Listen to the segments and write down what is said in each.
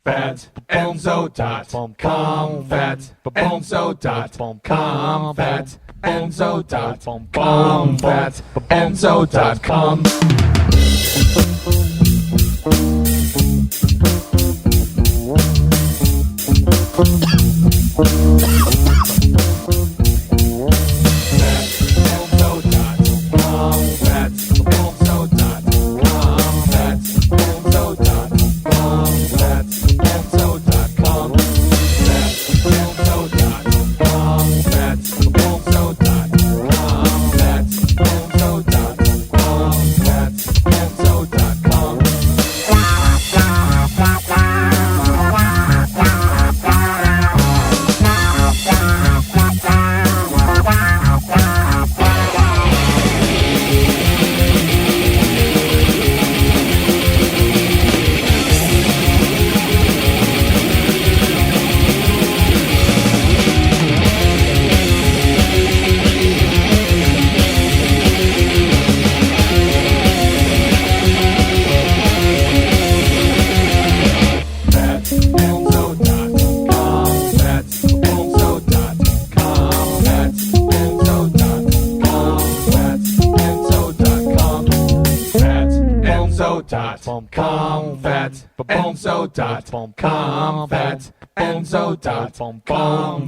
FatEnzo.com. FatEnzo.com. FatEnzo.com. FatEnzo.com.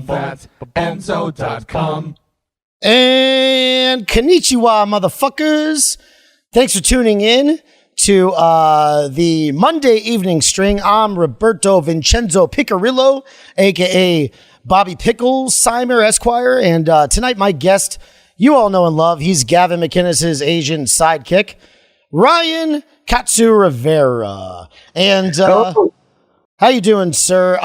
FatEnzo.com. And Kon'nichiwa, motherfuckers. Thanks for tuning in to the Monday evening string. I'm Roberto Vincenzo Picarillo, a.k.a. Bobby Pickles, Simer Esquire. And tonight, my guest, you all know and love, he's Gavin McInnes Asian Sidekick, Ryan Katsu Rivera. And how you doing, sir?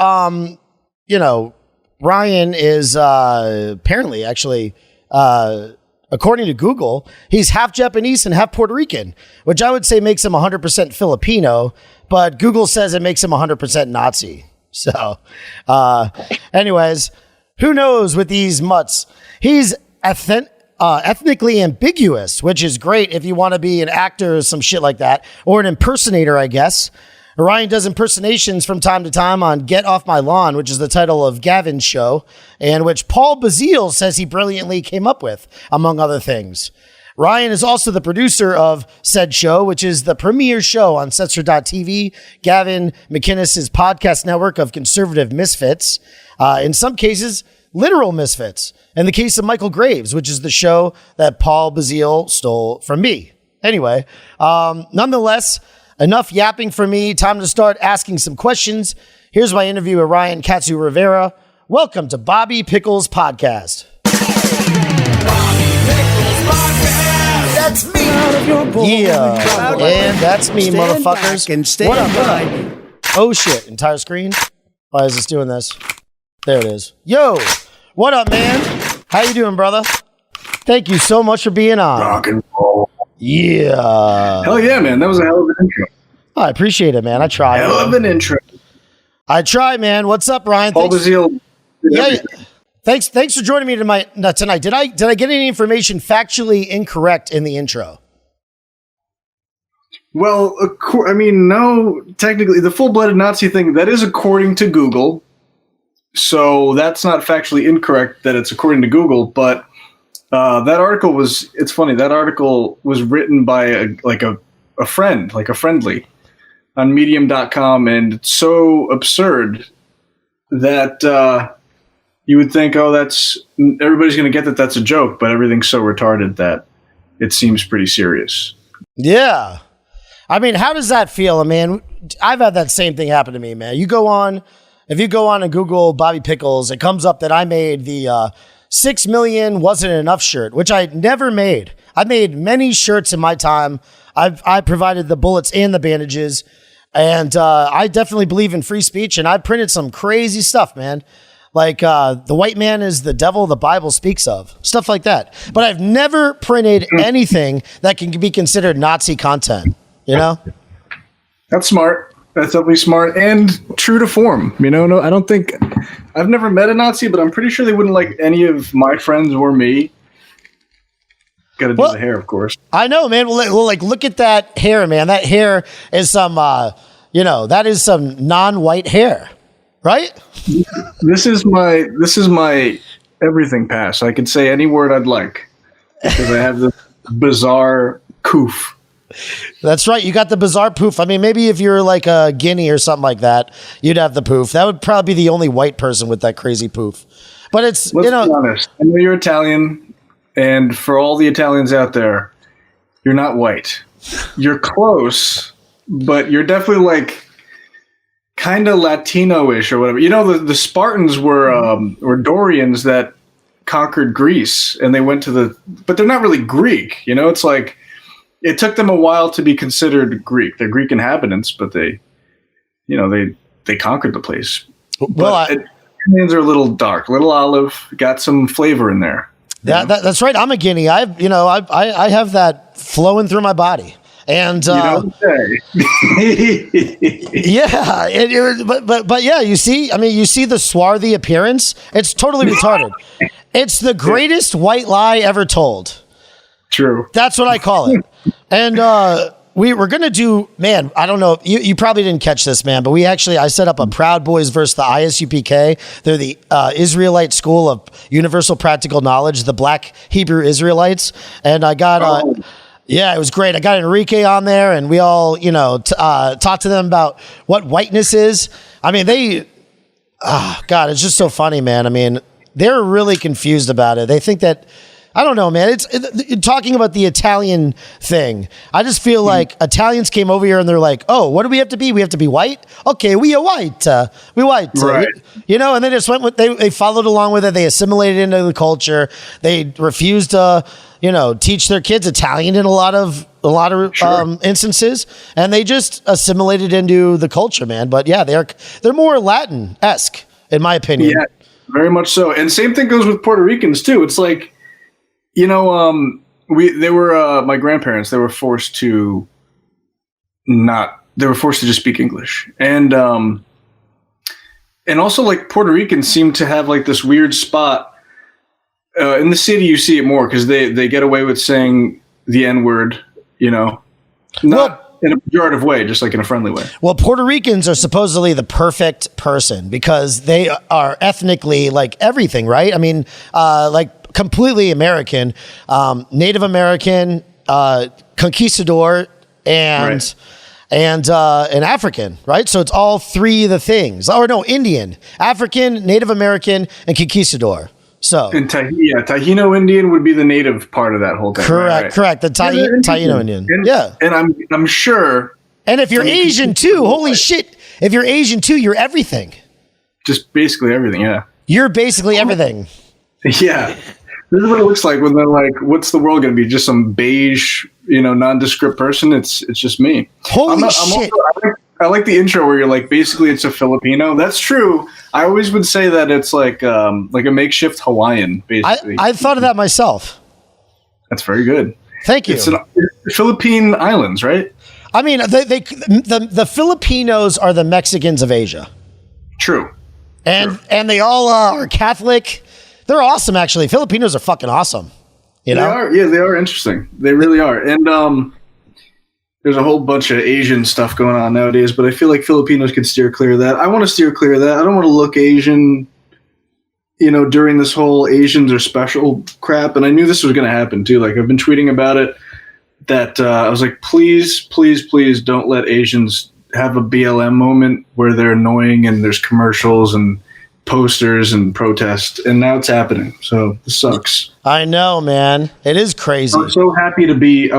Ryan is apparently, actually, according to Google, he's half Japanese and half Puerto Rican, which I would say makes him 100% Filipino, but Google says it makes him 100% Nazi. So, anyways, who knows with these mutts? He's ethnically ambiguous, which is great if you want to be an actor or some shit like that, or an impersonator, I guess. Ryan does impersonations from time to time on Get Off My Lawn, which is the title of Gavin's show, and which Paul Bazile says he brilliantly came up with, among other things. Ryan is also the producer of said show, which is the premiere show on Censored Dot TV, Gavin McInnes' podcast network of conservative misfits. In some cases, literal misfits. In the case of Michale Graves, which is the show that Paul Bazile stole from me. Anyway, nonetheless, enough yapping for me. Time to start asking some questions. Here's my interview with Ryan Katsu Rivera. Welcome to Bobby Pickles Podcast. That's me. Yeah, and that's me, motherfuckers. What up, Oh shit, entire screen? Why is this doing this? There it is. Yo, what up, man? How you doing, brother? Thank you so much for being on. Rock and roll. Yeah. Hell yeah, man. That was a hell of an intro. I appreciate it, man. I try. Hell of an intro. I try, man. What's up, Ryan? Paul Bazile. Yeah. Thanks for joining me tonight. Did I get any information factually incorrect in the intro? Well, I mean, no. Technically, the full-blooded Nazi thing, that is according to Google. So that's not factually incorrect that it's according to Google, but that article was, it's funny, that article was written by a friend, like a friendly, on medium.com, and it's so absurd that you would think, oh, everybody's going to get that that's a joke, but everything's so retarded that it seems pretty serious. Yeah. I mean, how does that feel? I mean, I've had that same thing happen to me, man. If you go on and Google Bobby Pickles, it comes up that I made the 6 million wasn't enough shirt, which I never made. I made many shirts in my time. I provided the bullets and the bandages, and I definitely believe in free speech, and I printed some crazy stuff, man. Like the white man is the devil the Bible speaks of. Stuff like that. But I've never printed anything that can be considered Nazi content, you know? That's smart. That's definitely smart and true to form. You know, no, I don't think I've never met a Nazi, but I'm pretty sure they wouldn't like any of my friends or me. Got to do the hair, of course. I know, man. Well, like, look at that hair, man. That hair is some that is some non-white hair, right? This is my everything pass. I could say any word I'd like because I have this bizarre coof. That's right. You got the bizarre poof. I mean, maybe if you're like a Guinea or something like that, you'd have the poof. That would probably be the only white person with that crazy poof. But it's, Let's be honest. I know you're Italian, and for all the Italians out there, you're not white. You're close, but you're definitely like kind of Latino-ish or whatever. The Spartans were Dorians that conquered Greece, and they went but they're not really Greek. It's like it took them a while to be considered Greek. They're Greek inhabitants, but they conquered the place. Well, Italians are a little dark, a little olive, got some flavor in there. That's right. I'm a Guinea. I have that flowing through my body. And yeah, but yeah, you see the swarthy appearance. It's totally retarded. It's the greatest white lie ever told. True. That's what I call it. And we're gonna do, man. I don't know. You probably didn't catch this, man. But I set up a Proud Boys versus the ISUPK. They're the Israelite School of Universal Practical Knowledge, the Black Hebrew Israelites, and I got. Yeah, it was great. I got Enrique on there, and we all, talked to them about what whiteness is. I mean, God, it's just so funny, man. I mean, they're really confused about it. They think that, I don't know, man. It's talking about the Italian thing. I just feel like Italians came over here and they're like, oh, what do we have to be? We have to be white? Okay, we are white. We white. Right. And they just went with, they followed along with it. They assimilated into the culture. They refused to, teach their kids Italian in a lot of sure. Instances, and they just assimilated into the culture, man. But yeah, they're more Latin-esque, in my opinion. Yeah, very much so. And same thing goes with Puerto Ricans too. It's like, they were my grandparents. They were forced to just speak English, and also like Puerto Ricans seem to have like this weird spot. In the city, you see it more because they get away with saying the N-word, not in a pejorative way, just like in a friendly way. Well, Puerto Ricans are supposedly the perfect person because they are ethnically like everything, right? I mean, like completely American, Native American, conquistador, and African, right? So it's all three of the things. Or no, Indian, African, Native American, and conquistador. So, and Taino Indian would be the native part of that whole thing. Correct. The Taino Indian. And I'm sure. And if you're Asian too, holy shit! If you're Asian too, you're everything. Just basically everything, yeah. You're basically everything. Yeah. This is what it looks like when they're like, "What's the world going to be? Just some beige, nondescript person?" It's just me. Holy shit! I like the intro where you're like, basically, it's a Filipino. That's true. I always would say that it's like a makeshift Hawaiian. Basically, I thought of that myself. That's very good. Thank you. It's Philippine Islands, right? I mean, the Filipinos are the Mexicans of Asia. True. And they all are Catholic. They're awesome, actually. Filipinos are fucking awesome. They are. Yeah, they are interesting. They really are. And there's a whole bunch of Asian stuff going on nowadays, but I feel like Filipinos can steer clear of that. I want to steer clear of that. I don't want to look Asian, during this whole Asians are special crap. And I knew this was going to happen too. Like I've been tweeting about it that I was like, please, please, please don't let Asians have a BLM moment where they're annoying and there's commercials and posters and protests, and now it's happening. So this sucks. I know, man. It is crazy. I was so happy to be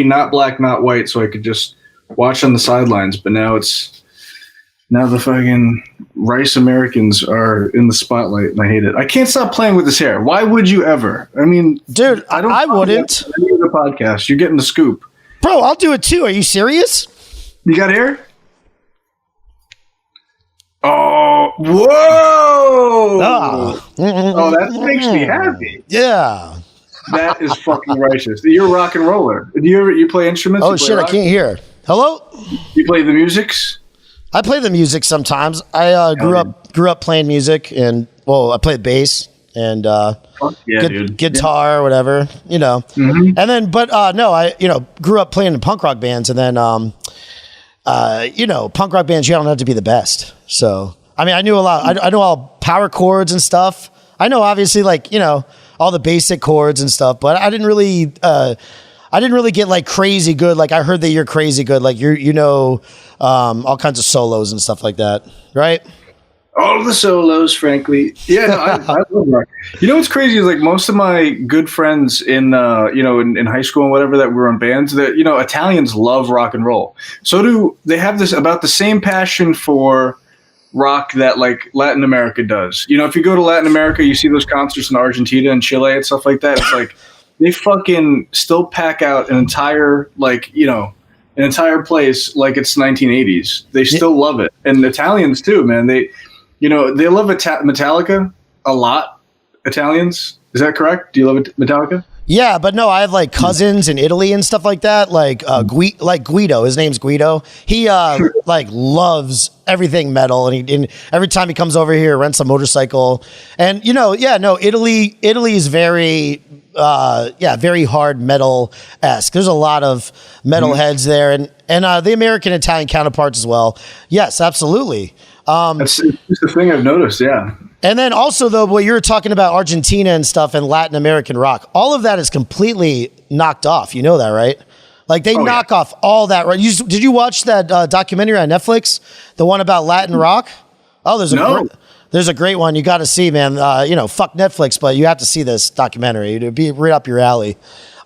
not black, not white, so I could just watch on the sidelines. But now the fucking rice Americans are in the spotlight, and I hate it. I can't stop playing with this hair. Why would you ever? I mean, dude, I wouldn't. Any of the podcast, you're getting the scoop, bro. I'll do it too. Are you serious? You got hair? Oh, whoa! Oh, that makes me happy. Yeah, that is fucking righteous. You're a rock and roller. Do you play instruments? Oh shit, rock? I can't hear. Hello? You play the musics? I play the music sometimes. I grew up playing music, and I played bass and guitar or whatever, Mm-hmm. And then, but no, I grew up playing in punk rock bands, and then punk rock bands, you don't have to be the best. So, I mean, I knew a lot. I know all power chords and stuff. I know obviously all the basic chords and stuff, but I didn't really get like crazy good. Like I heard that you're crazy good. Like all kinds of solos and stuff like that. Right. All the solos, frankly. Yeah, no, I love rock. You know what's crazy is like most of my good friends in high school and whatever that were on bands that, Italians love rock and roll. So they have this about the same passion for rock that like Latin America does. If you go to Latin America, you see those concerts in Argentina and Chile and stuff like that. It's like they fucking still pack out an entire place like it's 1980s. They still love it. And Italians too, man. They love Metallica a lot. Italians, is that correct? Do you love Metallica? Yeah, but no, I have like cousins in Italy and stuff like that. Like Guido, his name's Guido. He loves everything metal, and every time he comes over here, rents a motorcycle. And Italy is very very hard metal-esque. There's a lot of metal heads there, and the American Italian counterparts as well. Yes, absolutely. That's just the thing I've noticed, yeah. And then also, though, what you were talking about Argentina and stuff and Latin American rock, all of that is completely knocked off. You know that, right? Like they knock off all that. Right? Did you watch that documentary on Netflix, the one about Latin rock? Oh, there's a great one. You got to see, man. Fuck Netflix, but you have to see this documentary. It'd be right up your alley.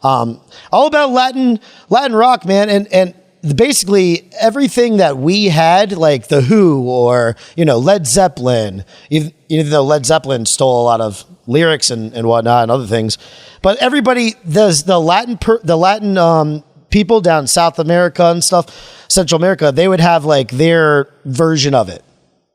All about Latin rock, man, and basically everything that we had, like the Who or Led Zeppelin, even though Led Zeppelin stole a lot of lyrics and whatnot and other things, but everybody, there's the Latin people down South America and stuff, Central America, they would have like their version of it.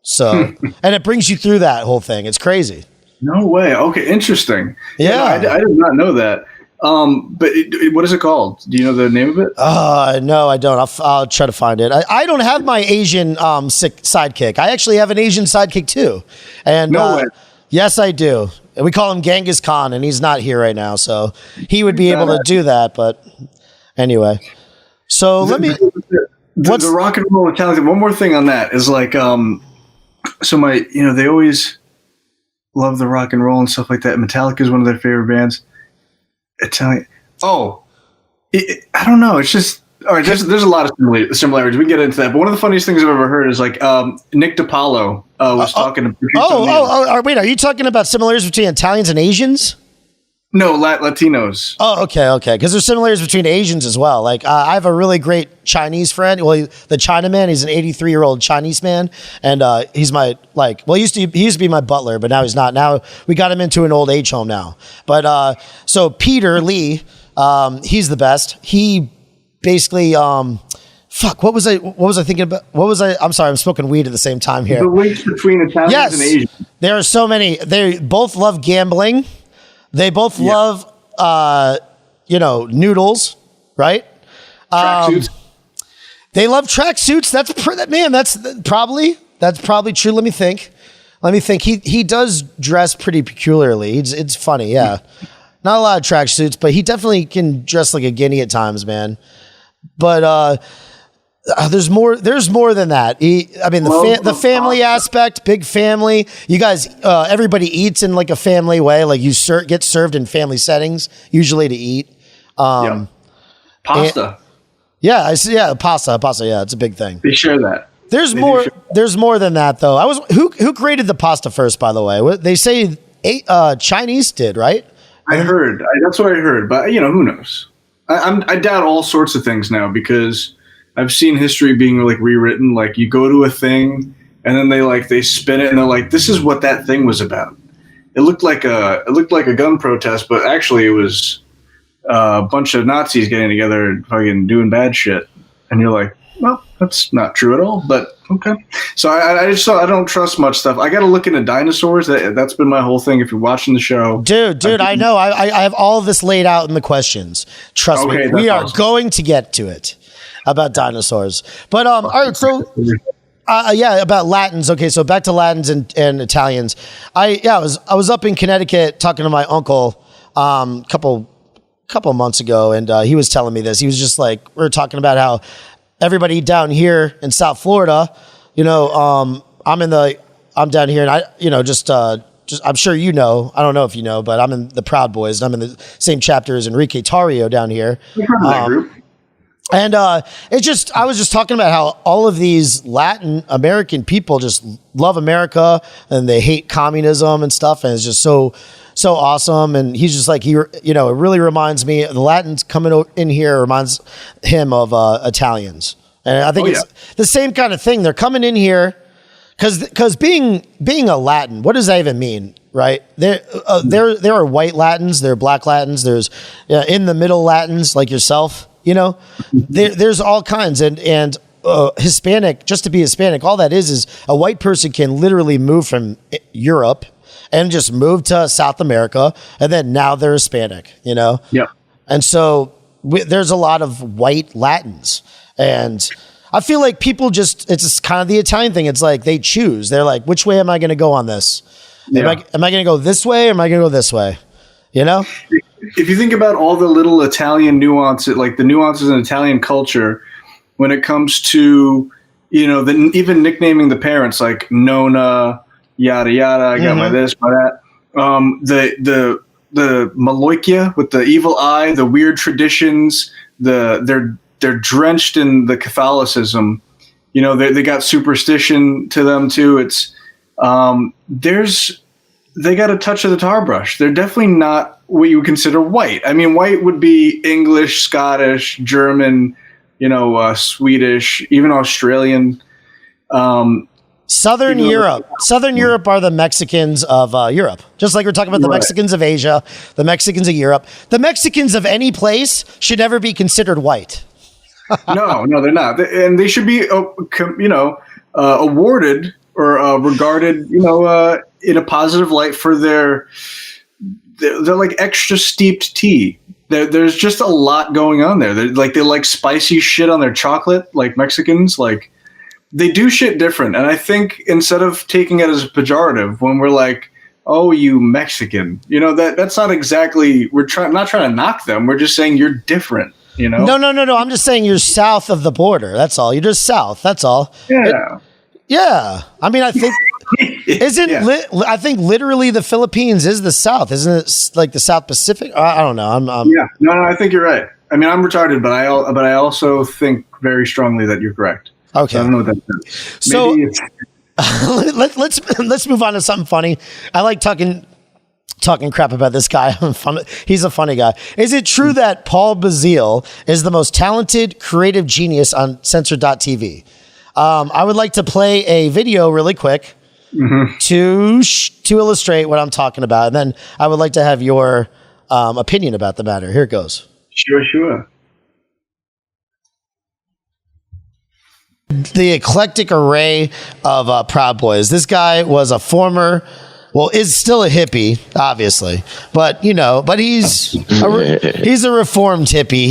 So, and it brings you through that whole thing. It's crazy. No way. Okay, interesting. Yeah, I did not know that. But what is it called? Do you know the name of it? No, I don't. I'll try to find it. I don't have my Asian sidekick. I actually have an Asian sidekick too. And no way. Yes, I do. And we call him Genghis Khan, and he's not here right now, so he would be able to do that. But anyway, so the rock and roll Italians. One more thing on that is like, so they always love the rock and roll and stuff like that. Metallica is one of their favorite bands. Italian. Oh, I don't know. It's just all right. There's a lot of similarities. We can get into that. But one of the funniest things I've ever heard is like Nick DiPaolo was talking to. Wait. Are you talking about similarities between Italians and Asians? No, Latinos. Oh, okay. Because there's similarities between Asians as well. Like I have a really great Chinese friend. Well, the Chinaman. He's an 83-year-old Chinese man, and he's my he used to be my butler, but now he's not. Now we got him into an old age home now. But so Peter Lee, he's the best. He basically fuck. What was I thinking about? I'm sorry. I'm smoking weed at the same time here. The links between Italians and Asians. There are so many. They both love gambling. They both love, noodles, right? Tracksuits. They love tracksuits. That's probably true. Let me think. He does dress pretty peculiarly. It's funny, yeah. Not a lot of tracksuits, but he definitely can dress like a guinea at times, man. But there's more than that. The family aspect, big family. You guys, everybody eats in like a family way. Like you get served in family settings, usually to eat. Pasta. Pasta. Yeah, it's a big thing. They share that. There's more than that, though. Who created the pasta first? By the way, they say Chinese did, right? I heard. That's what I heard. But who knows? I doubt all sorts of things now because I've seen history being like rewritten. Like you go to a thing and then they spin it and they're like, this is what that thing was about. It looked like a gun protest, but actually it was a bunch of Nazis getting together and fucking doing bad shit. And you're like, well, that's not true at all, but okay. So I don't trust much stuff. I got to look into dinosaurs. That's been my whole thing. If you're watching the show, dude, I know. I have all of this laid out in the questions. Trust me, we are going to get to it. About dinosaurs. But all right, so about Latins. Okay, so back to Latins and Italians. I was up in Connecticut talking to my uncle couple months ago, and he was telling me this. He was just like, we were talking about how everybody down here in South Florida, I'm down here, and I'm sure I don't know if you know, but I'm in the Proud Boys, and I'm in the same chapter as Enrique Tarrio down here. That group. And I was just talking about how all of these Latin American people just love America and they hate communism and stuff, and it's just so awesome. And he's just like, it really reminds me, the Latins coming in here reminds him of Italians. And I think it's the same kind of thing. They're coming in here because being a Latin, what does that even mean? Right? There are white Latins, there are black Latins, there's in the middle Latins like yourself. There's all kinds, and Hispanic, just to be Hispanic, all that is a white person can literally move from Europe and just move to South America, and then now they're Hispanic, Yeah. And so there's a lot of white Latins, and I feel like people it's just kind of the Italian thing. It's like they choose. They're like, which way am I going to go on this? Yeah. Am I going to go this way, or am I going to go this way? If you think about all the little Italian nuances, like the nuances in Italian culture, when it comes to, even nicknaming the parents, like Nona, yada yada, I got my this, my that. The Maloikia with the evil eye, the weird traditions, they're drenched in the Catholicism. They got superstition to them too. It's they got a touch of the tar brush. They're definitely not what you would consider white. I mean, white would be English, Scottish, German, Swedish, even Australian. Southern Europe. Southern Europe are the Mexicans of Europe. Just like we're talking about the Mexicans of Asia, the Mexicans of Europe. The Mexicans of any place should never be considered white. No, they're not. And they should be, awarded or regarded, in a positive light for they're like extra steeped tea. There's just a lot going on there. They like spicy shit on their chocolate, like Mexicans. Like they do shit different. And I think instead of taking it as a pejorative, when we're like, "Oh, you Mexican," that's not exactly. Not trying to knock them. We're just saying you're different. No. I'm just saying you're south of the border. That's all. You're just south. That's all. Yeah. Yeah. I mean, I think. I think literally the Philippines is the South, isn't it? Like the South Pacific. I don't know. Yeah. No. I think you're right. I mean, I'm retarded, but I also think very strongly that you're correct. Okay. So I don't know what that means. So let's move on to something funny. I like talking crap about this guy. He's a funny guy. Is it true that Paul Bazile is the most talented creative genius on Censored Dot TV? I would like to play a video really quick. To illustrate what I'm talking about, and then I would like to have your opinion about the matter. Here it goes. Sure. The eclectic array of Proud Boys. This guy was a former, is still a hippie, obviously, but he's a reformed hippie.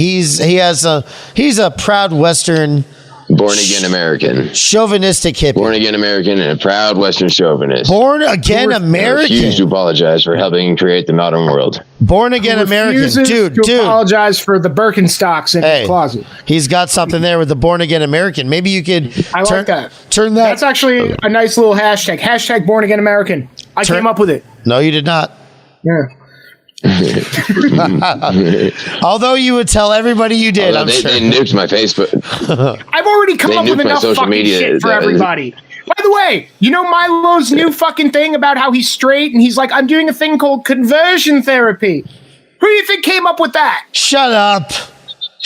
He's a proud Western. Born again American. Chauvinistic hippie. Born again American and a proud Western chauvinist. Born again American. I refuse to apologize for helping create the modern world. Born again American. Dude. Apologize for the Birkenstocks in his closet. He's got something there with the born again American. Maybe you could like that. Turn that. That's actually a nice little hashtag. Hashtag born again American. I came up with it. No, you did not. Yeah. Although you would tell everybody you did. They nuked my Facebook. I've already come up with enough fucking shit for everybody. By the way, Milo's new fucking thing about how he's straight and he's like, I'm doing a thing called conversion therapy. Who do you think came up with that? Shut up.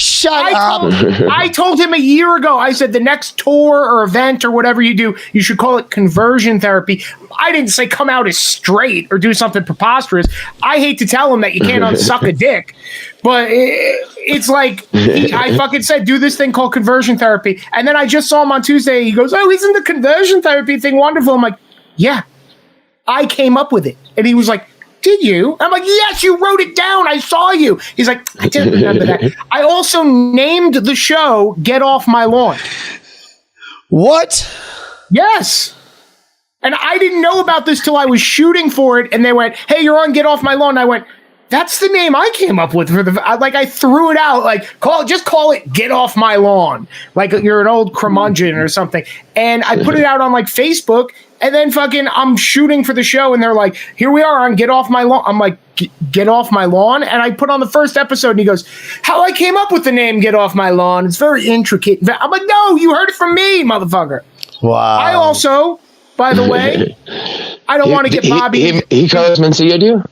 I told him a year ago, I said the next tour or event or whatever you do, you should call it conversion therapy. I didn't say come out as straight or do something preposterous. I hate to tell him that you can't unsuck a dick, but it's like, I fucking said, do this thing called conversion therapy. And then I just saw him on Tuesday. He goes, oh, isn't the conversion therapy thing wonderful? I'm like, yeah, I came up with it. And he was like, did you? I'm like, yes, you wrote it down. I saw you. He's like, I didn't remember that. I also named the show Get Off My Lawn. What? Yes. And I didn't know about this till I was shooting for it. And they went, hey, you're on Get Off My Lawn. And I went, That's the name I came up with for I threw it out, call it Get Off My Lawn. Like you're an old curmudgeon or something. And I put it out on Facebook, and then fucking I'm shooting for the show, and they're like, here we are on Get Off My Lawn. I'm like, Get Off My Lawn? And I put on the first episode, and he goes, how I came up with the name Get Off My Lawn. It's very intricate. I'm like, no, you heard it from me, motherfucker. Wow. I also, by the way, I don't want to get Bobby. He Mencia'd you?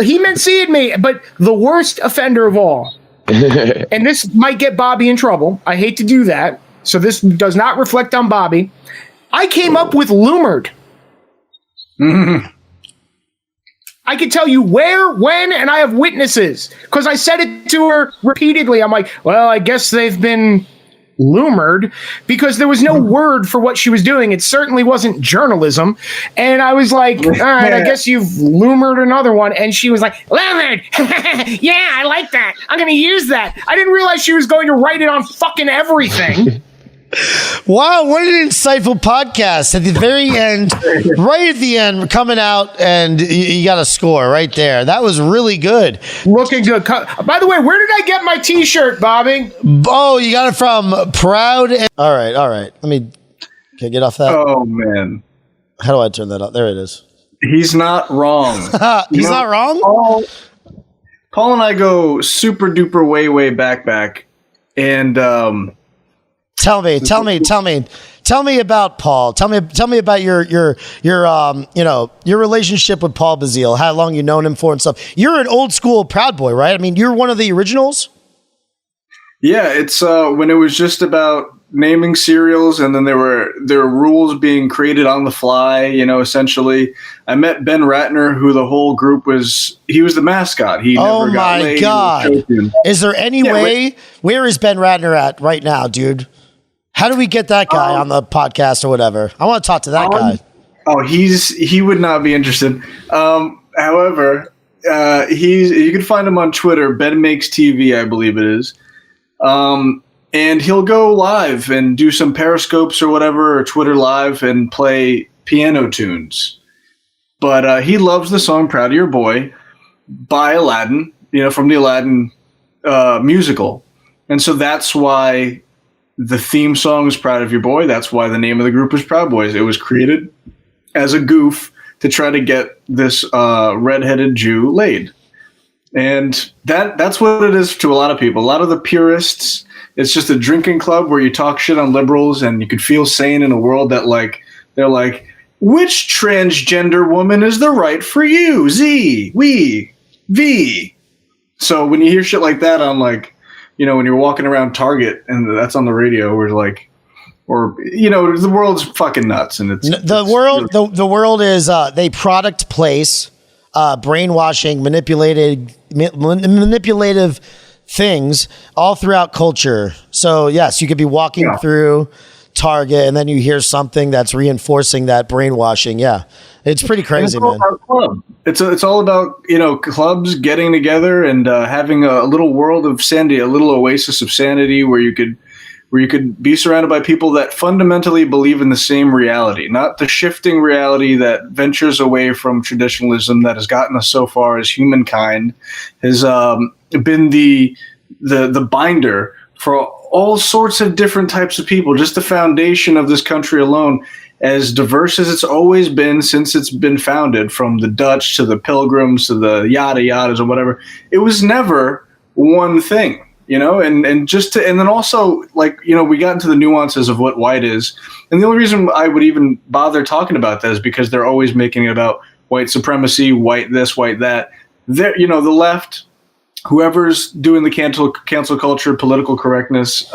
He Mencia'd me, but the worst offender of all. And this might get Bobby in trouble. I hate to do that. So this does not reflect on Bobby. I came up with Loomered. I can tell you where, when, and I have witnesses. Because I said it to her repeatedly. I'm like, well, I guess they've been Loomered, because there was no word for what she was doing. It certainly wasn't journalism. And I was like, all right, I guess you've Loomered another one. And she was like, Loomered. Yeah, I like that. I'm going to use that. I didn't realize she was going to write it on fucking everything. Wow, what an insightful podcast. At the very end, right at the end, coming out, and you got a score right there. That was really good. Looking good. By the way, where did I get my t-shirt, Bobby? Oh, you got it from Proud. All right. Let me get off that. Oh, man. How do I turn that up? There it is. He's not wrong. He's not wrong? Paul and I go super duper way back. And Tell me about Paul. Tell me about your relationship with Paul Bazile. How long you known him for and stuff. You're an old school Proud Boy, right? I mean, you're one of the originals. Yeah, it's when it was just about naming cereals, and then there were rules being created on the fly. Essentially, I met Ben Ratner, who the whole group he was the mascot. He never got laid. God! Is there any way? Where is Ben Ratner at right now, dude? How do we get that guy on the podcast or whatever? I want to talk to that guy. Oh, he would not be interested. However, you can find him on Twitter. Ben Makes TV, I believe it is. And he'll go live and do some Periscopes or whatever, or Twitter live, and play piano tunes. But he loves the song "Proud of Your Boy" by Aladdin, from the Aladdin musical, and so that's why the theme song is Proud of Your Boy. That's why the name of the group is Proud Boys. It was created as a goof to try to get this redheaded Jew laid. And that's what it is to a lot of people. A lot of the purists, it's just a drinking club where you talk shit on liberals, and you could feel sane in a world that, they're like, which transgender woman is the right for you? Z, we, V. So when you hear shit like that, I'm like, when you're walking around Target and that's on the radio, the world's fucking nuts, and the world is they product place, brainwashing, manipulative things all throughout culture. So yes, you could be walking through Target, and then you hear something that's reinforcing that brainwashing. Yeah, it's pretty crazy, man. It's all about clubs getting together and having a little world of sanity, a little oasis of sanity, where you could be surrounded by people that fundamentally believe in the same reality, not the shifting reality that ventures away from traditionalism that has gotten us so far as humankind, has been the binder for all sorts of different types of people. Just the foundation of this country alone, as diverse as it's always been since it's been founded, from the Dutch to the Pilgrims to the yada yadas or whatever, it was never one thing, and then also, we got into the nuances of what white is. And the only reason I would even bother talking about that is because they're always making it about white supremacy, white this, white that. The left, whoever's doing the cancel culture, political correctness,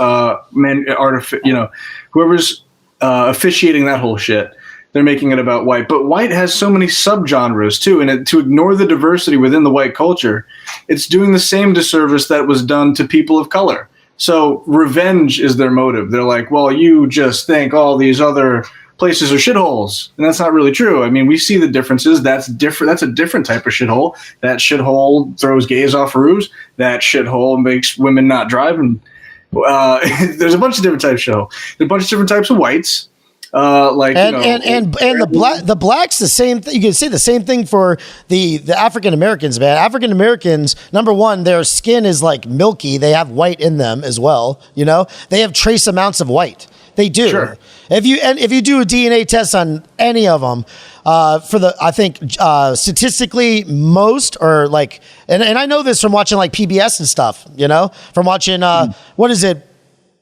whoever's officiating that whole shit, they're making it about white. But white has so many subgenres too, and to ignore the diversity within the white culture, it's doing the same disservice that was done to people of color. So revenge is their motive. They're like, well, you just think all these other places are shitholes, and that's not really true. I mean, we see the differences. That's different. That's a different type of shithole. That shithole throws gays off roofs. That shithole makes women not drive. And there's a bunch of different types of shithole. There's a bunch of different types of whites. Like and the blacks the same thing. You can say the same thing for the African Americans, man. African Americans, number one, their skin is like milky. They have white in them as well. You know, they have trace amounts of white. They do. Sure. If you do a DNA test on any of them, I think statistically most or like, and I know this from watching like PBS and stuff. You know, from watching what is it?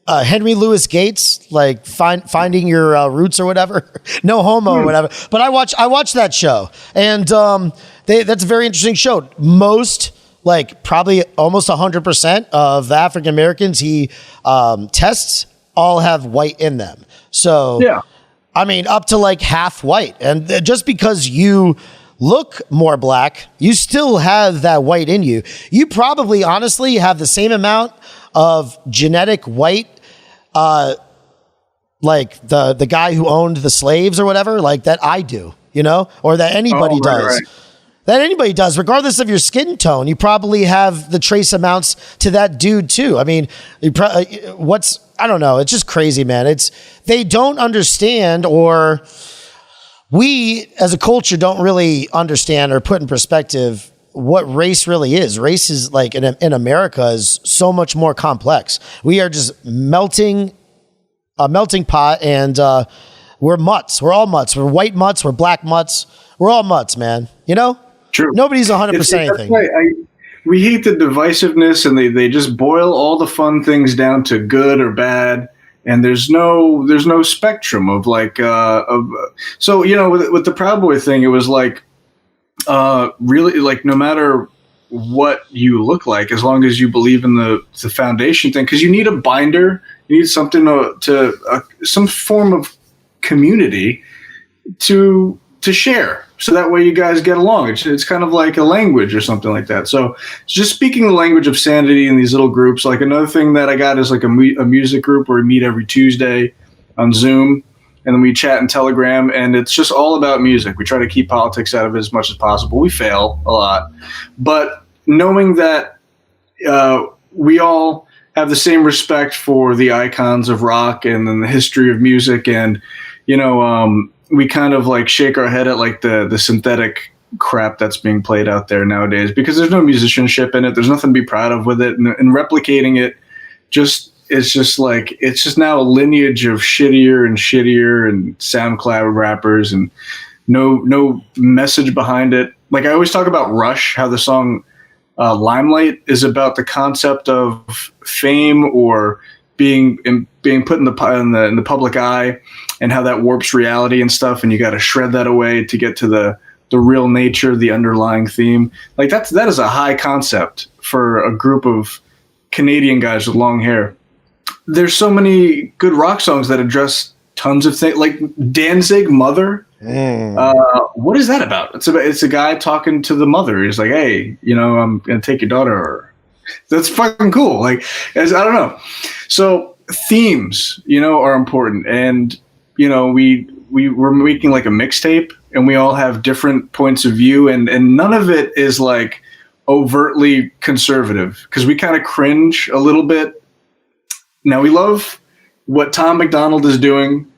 Henry Louis Gates, like finding your roots or whatever, no homo or whatever. But I watch that show, and that's a very interesting show. Most, like probably almost 100% of the African Americans he tests all have white in them. So yeah, I mean up to like half white, and just because you look more black, you still have that white in you. You probably honestly have the same amount of genetic white, like the guy who owned the slaves or whatever, like that I do, you know, or that anybody does. Right. That anybody does, regardless of your skin tone. You probably have the trace amounts to that dude too. I mean, I don't know. It's just crazy, man. They don't understand, or we as a culture don't really understand or put in perspective what race really is. Race is like in America is so much more complex. We are just a melting pot, and we're mutts. We're all mutts. We're white mutts. We're black mutts. We're all mutts, man. You know? True. Nobody's 100% anything. We hate the divisiveness, and they just boil all the fun things down to good or bad. And there's no spectrum of like so you know with the Proud Boy thing, it was like really like no matter what you look like, as long as you believe in the foundation thing, because you need a binder, you need something to some form of community to share, so that way you guys get along. It's kind of like a language or something like that. So just speaking the language of sanity in these little groups. Like another thing that I got is like a music group where we meet every Tuesday on Zoom, and then we chat in Telegram, and it's just all about music. We try to keep politics out of it as much as possible. We fail a lot, but knowing that we all have the same respect for the icons of rock and then the history of music, and you know, we kind of like shake our head at like the synthetic crap that's being played out there nowadays, because there's no musicianship in it. There's nothing to be proud of with it, and replicating it it's just now a lineage of shittier and SoundCloud rappers, and no message behind it. Like I always talk about Rush, how the song Limelight is about the concept of fame or being put in the public eye, and how that warps reality and stuff, and you got to shred that away to get to the real nature, the underlying theme. Like that is a high concept for a group of Canadian guys with long hair. There's so many good rock songs that address tons of things, like Danzig, Mother. What is that about? It's a guy talking to the mother. He's like, hey, you know, I'm gonna take your daughter. That's fucking cool. Like, I don't know. So themes, you know, are important, and you know, we're making like a mixtape, and we all have different points of view, and none of it is like overtly conservative, because we kind of cringe a little bit. Now, we love what Tom McDonald is doing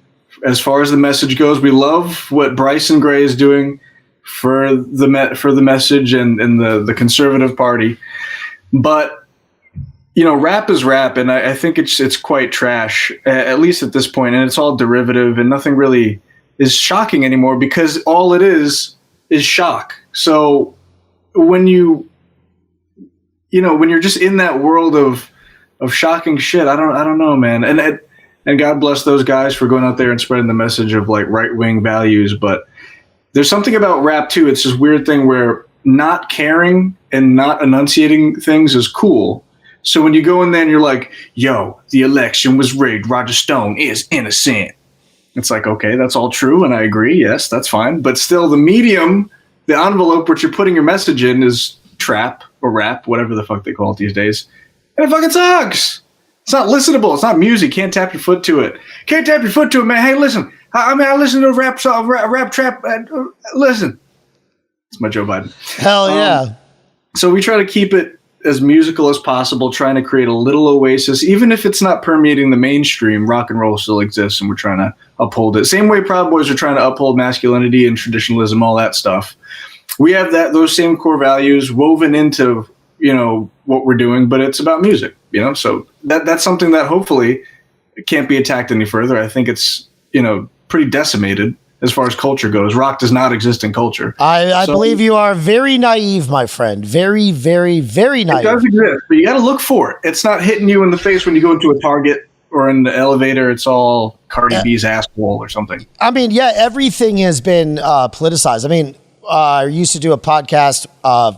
as far as the message goes. We love what Bryson Gray is doing for the message and the conservative party. But, you know, rap is rap, and I think it's quite trash, at least at this point, and it's all derivative, and nothing really is shocking anymore, because all it is shock. So when you're just in that world of shocking shit, I don't know, man. And God bless those guys for going out there and spreading the message of like right-wing values. But there's something about rap too. It's this weird thing where not caring and not enunciating things is cool. So when you go in there and you're like, yo, the election was rigged, Roger Stone is innocent. It's like, okay, that's all true, and I agree. Yes, that's fine. But still, the medium, the envelope which you're putting your message in is trap or rap, whatever the fuck they call it these days. And it fucking sucks. It's not listenable. It's not music. Can't tap your foot to it. Can't tap your foot to it, man. Hey, listen. I listen to a rap song, rap trap. Listen. It's my Joe Biden. Hell yeah. So we try to keep it as musical as possible, trying to create a little oasis. Even if it's not permeating the mainstream, rock and roll still exists, and we're trying to uphold it. Same way Proud Boys are trying to uphold masculinity and traditionalism, all that stuff. We have those same core values woven into, what we're doing, but it's about music, So that's something that hopefully can't be attacked any further. I think it's, pretty decimated as far as culture goes. Rock does not exist in culture. I believe you are very naive, my friend. Very, very, very naive. It does exist, but you got to look for it. It's not hitting you in the face when you go into a Target or in the elevator. It's all Cardi B's asshole or something. I mean, yeah, everything has been politicized. I mean, I used to do a podcast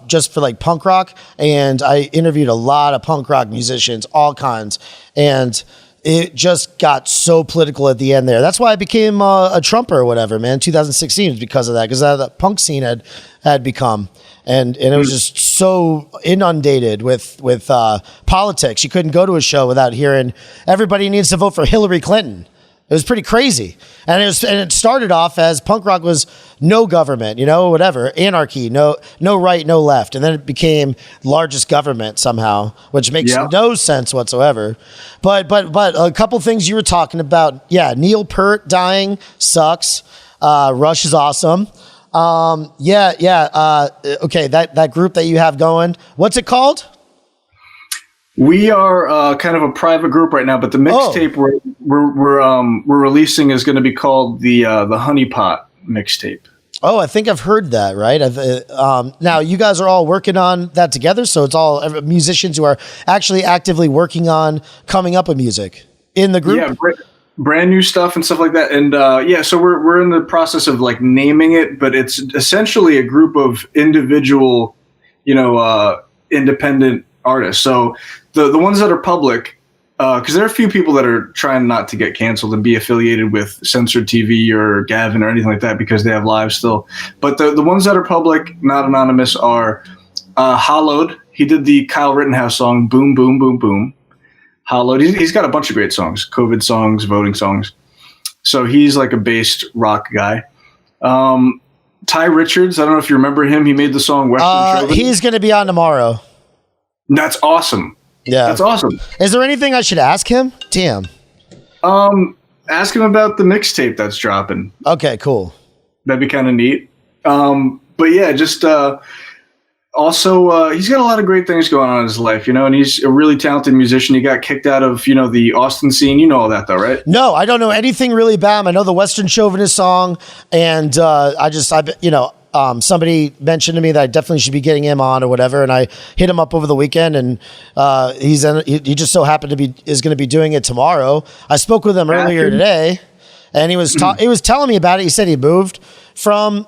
just for like punk rock, and I interviewed a lot of punk rock musicians, all kinds, and it just got so political at the end there. That's why I became a Trumper or whatever, man. 2016 was because of that, because the punk scene had become, and it was just so inundated with politics. You couldn't go to a show without hearing everybody needs to vote for Hillary Clinton. It was pretty crazy. And it started off as punk rock was no government, whatever, anarchy, no right, no left. And then it became largest government somehow, which makes no sense whatsoever. But a couple things you were talking about. Yeah, Neil Peart dying sucks. Rush is awesome. Okay, that group that you have going, what's it called? We are kind of a private group right now, but the mixtape we're releasing is going to be called the Honeypot mixtape. Oh, I think I've heard that, right? Now you guys are all working on that together, so it's all musicians who are actually actively working on coming up with music in the group. Yeah, brand new stuff and stuff like that. And so we're in the process of like naming it, but it's essentially a group of individual, independent artists. So the ones that are public, because there are a few people that are trying not to get canceled and be affiliated with Censored TV or Gavin or anything like that because they have lives still. But the ones that are public, not anonymous, are Hollowed. He did the Kyle Rittenhouse song, Boom, Boom, Boom, Boom. Hollowed. He's got a bunch of great songs, COVID songs, voting songs. So he's like a based rock guy. Ty Richards, I don't know if you remember him. He made the song Western Chauvinist. He's going to be on tomorrow. That's awesome. Yeah. That's awesome. Is there anything I should ask him? Damn. Ask him about the mixtape that's dropping. Okay, cool. That'd be kind of neat. But yeah, just also he's got a lot of great things going on in his life, and he's a really talented musician. He got kicked out of, the Austin scene. You know all that though, right? No, I don't know anything really about him. I know the Western Chauvinist song, and somebody mentioned to me that I definitely should be getting him on or whatever, and I hit him up over the weekend, and he just so happened to is going to be doing it tomorrow. I spoke with him earlier today, and he was telling me about it. He said he moved from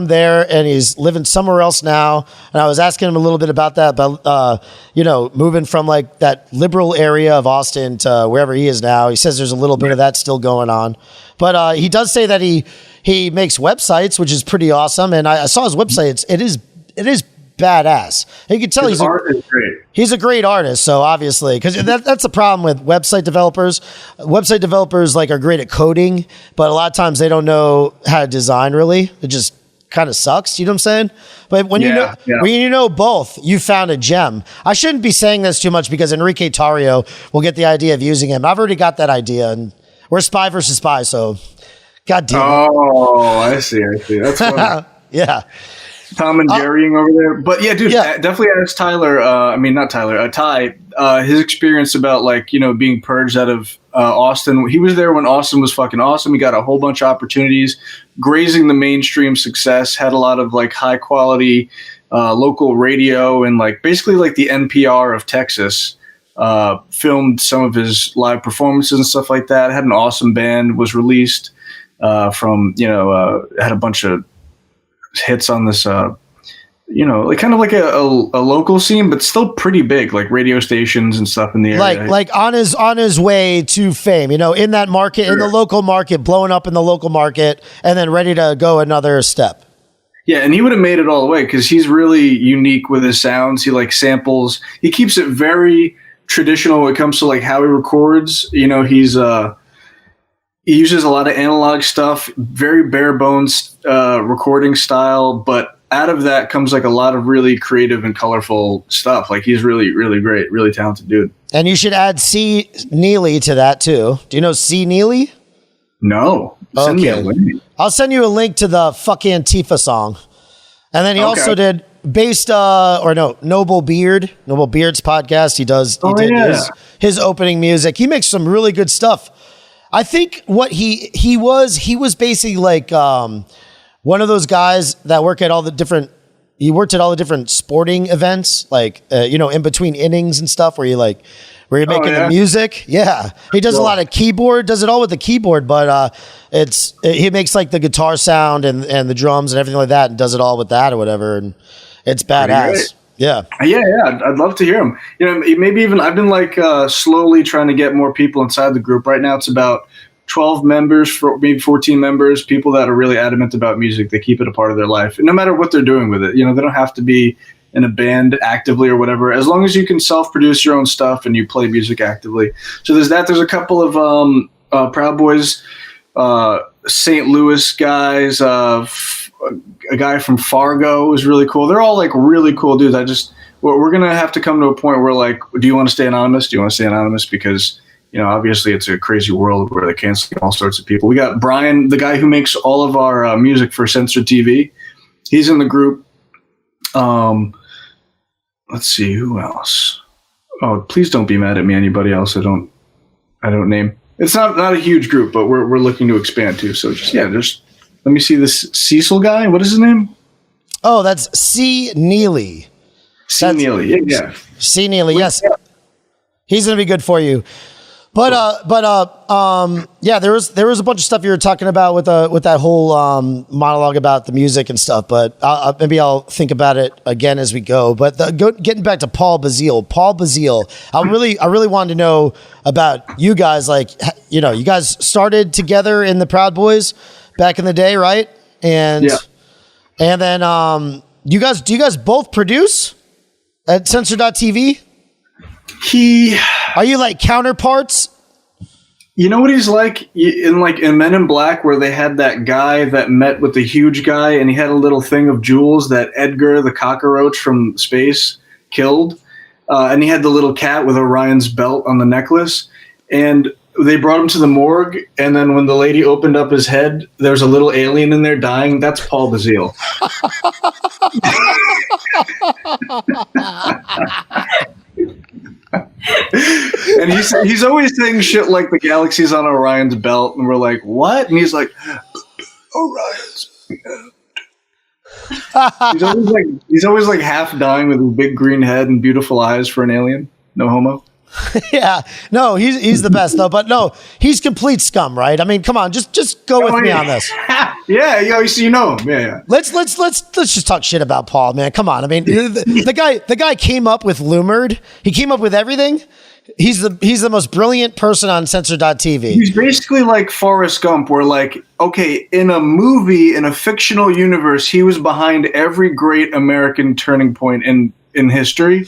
there, and he's living somewhere else now. And I was asking him a little bit about that, but moving from like that liberal area of Austin to wherever he is now. He says there's a little bit of that still going on, but he does say that he makes websites, which is pretty awesome. And I saw his website. It is badass. And you can tell he's a great artist. So obviously, because that's the problem with website developers. Website developers are great at coding, but a lot of times they don't know how to design really. It just kind of sucks. You know what I'm saying? But when you know both, you found a gem. I shouldn't be saying this too much because Enrique Tarrio will get the idea of using him. I've already got that idea, and we're spy versus spy. So, God damn it. Oh, I see. That's funny. Yeah. Tom and Jerrying over there. But yeah, dude, definitely ask Tyler, Ty, his experience about being purged out of Austin. He was there when Austin was fucking awesome. He got a whole bunch of opportunities, grazing the mainstream success, had a lot of high quality local radio and basically the NPR of Texas. Filmed some of his live performances and stuff like that. Had an awesome band, was released had a bunch of hits on this, kind of like a local scene, but still pretty big, like radio stations and stuff in the area. Like on his way to fame, in that market, in the local market, blowing up in the local market, and then ready to go another step. Yeah, and he would have made it all the way because he's really unique with his sounds. He samples. He keeps it very traditional when it comes to how he records. He uses a lot of analog stuff, very bare bones recording style, but out of that comes like a lot of really creative and colorful stuff. Like he's really, really great, really talented dude. And you should add C. Neely to that too. Do you know C. Neely? No. Send me a link. I'll send you a link to the Fuck Antifa song. And then he also did Noble Beard's podcast. He did his opening music. He makes some really good stuff. I think what he was basically like one of those guys that worked at all the different sporting events, like in between innings and stuff, where you're making the music. Yeah, he does a lot of keyboard, does it all with the keyboard, but he makes like the guitar sound and the drums and everything like that, and does it all with that or whatever, and it's badass. Yeah. I'd love to hear him. Maybe even I've been like slowly trying to get more people inside the group. Right now, it's about 12 members, maybe 14 members, people that are really adamant about music. They keep it a part of their life, no matter what they're doing with it. They don't have to be in a band actively or whatever, as long as you can self-produce your own stuff and you play music actively. So there's that. There's a couple of Proud Boys, St. Louis guys, a guy from Fargo is really cool. They're all like really cool dudes. We're going to have to come to a point where like, do you want to stay anonymous? Do you want to stay anonymous? Because obviously it's a crazy world where they're canceling all sorts of people. We got Brian, the guy who makes all of our music for Censored TV. He's in the group. Let's see, who else? Oh, please don't be mad at me. Anybody else I don't name. It's not a huge group, but we're looking to expand too. So just let me see this Cecil guy. What is his name? Oh, that's C. Neely. C. Neely. Yeah. C. Neely. Yes. He's going to be good for you. But there was a bunch of stuff you were talking about with that whole monologue about the music and stuff. But maybe I'll think about it again as we go. But getting back to Paul Bazile, I really wanted to know about you guys. Like, you guys started together in the Proud Boys back in the day, right? And then do you guys both produce at Censored Dot TV? Are you like counterparts? You know what he's like in Men in Black, where they had that guy that met with the huge guy, and he had a little thing of jewels that Edgar the cockroach from space killed, and he had the little cat with Orion's belt on the necklace, and they brought him to the morgue, and then when the lady opened up his head, there's a little alien in there dying. That's Paul Bazile. And he's always saying shit like the galaxy's on Orion's belt, and we're like, what? And he's like, Orion's belt. he's always like half dying with his big green head and beautiful eyes for an alien. No homo. Yeah, no, he's the best though. But no, he's complete scum, right? I mean, come on, just go with me on this. Yeah, you know him. Yeah. Let's just talk shit about Paul, man. Come on, I mean, the guy came up with Lumerd. He came up with everything. He's the most brilliant person on Censored Dot TV. He's basically like Forrest Gump, where like, okay, in a movie, in a fictional universe, he was behind every great American turning point in history.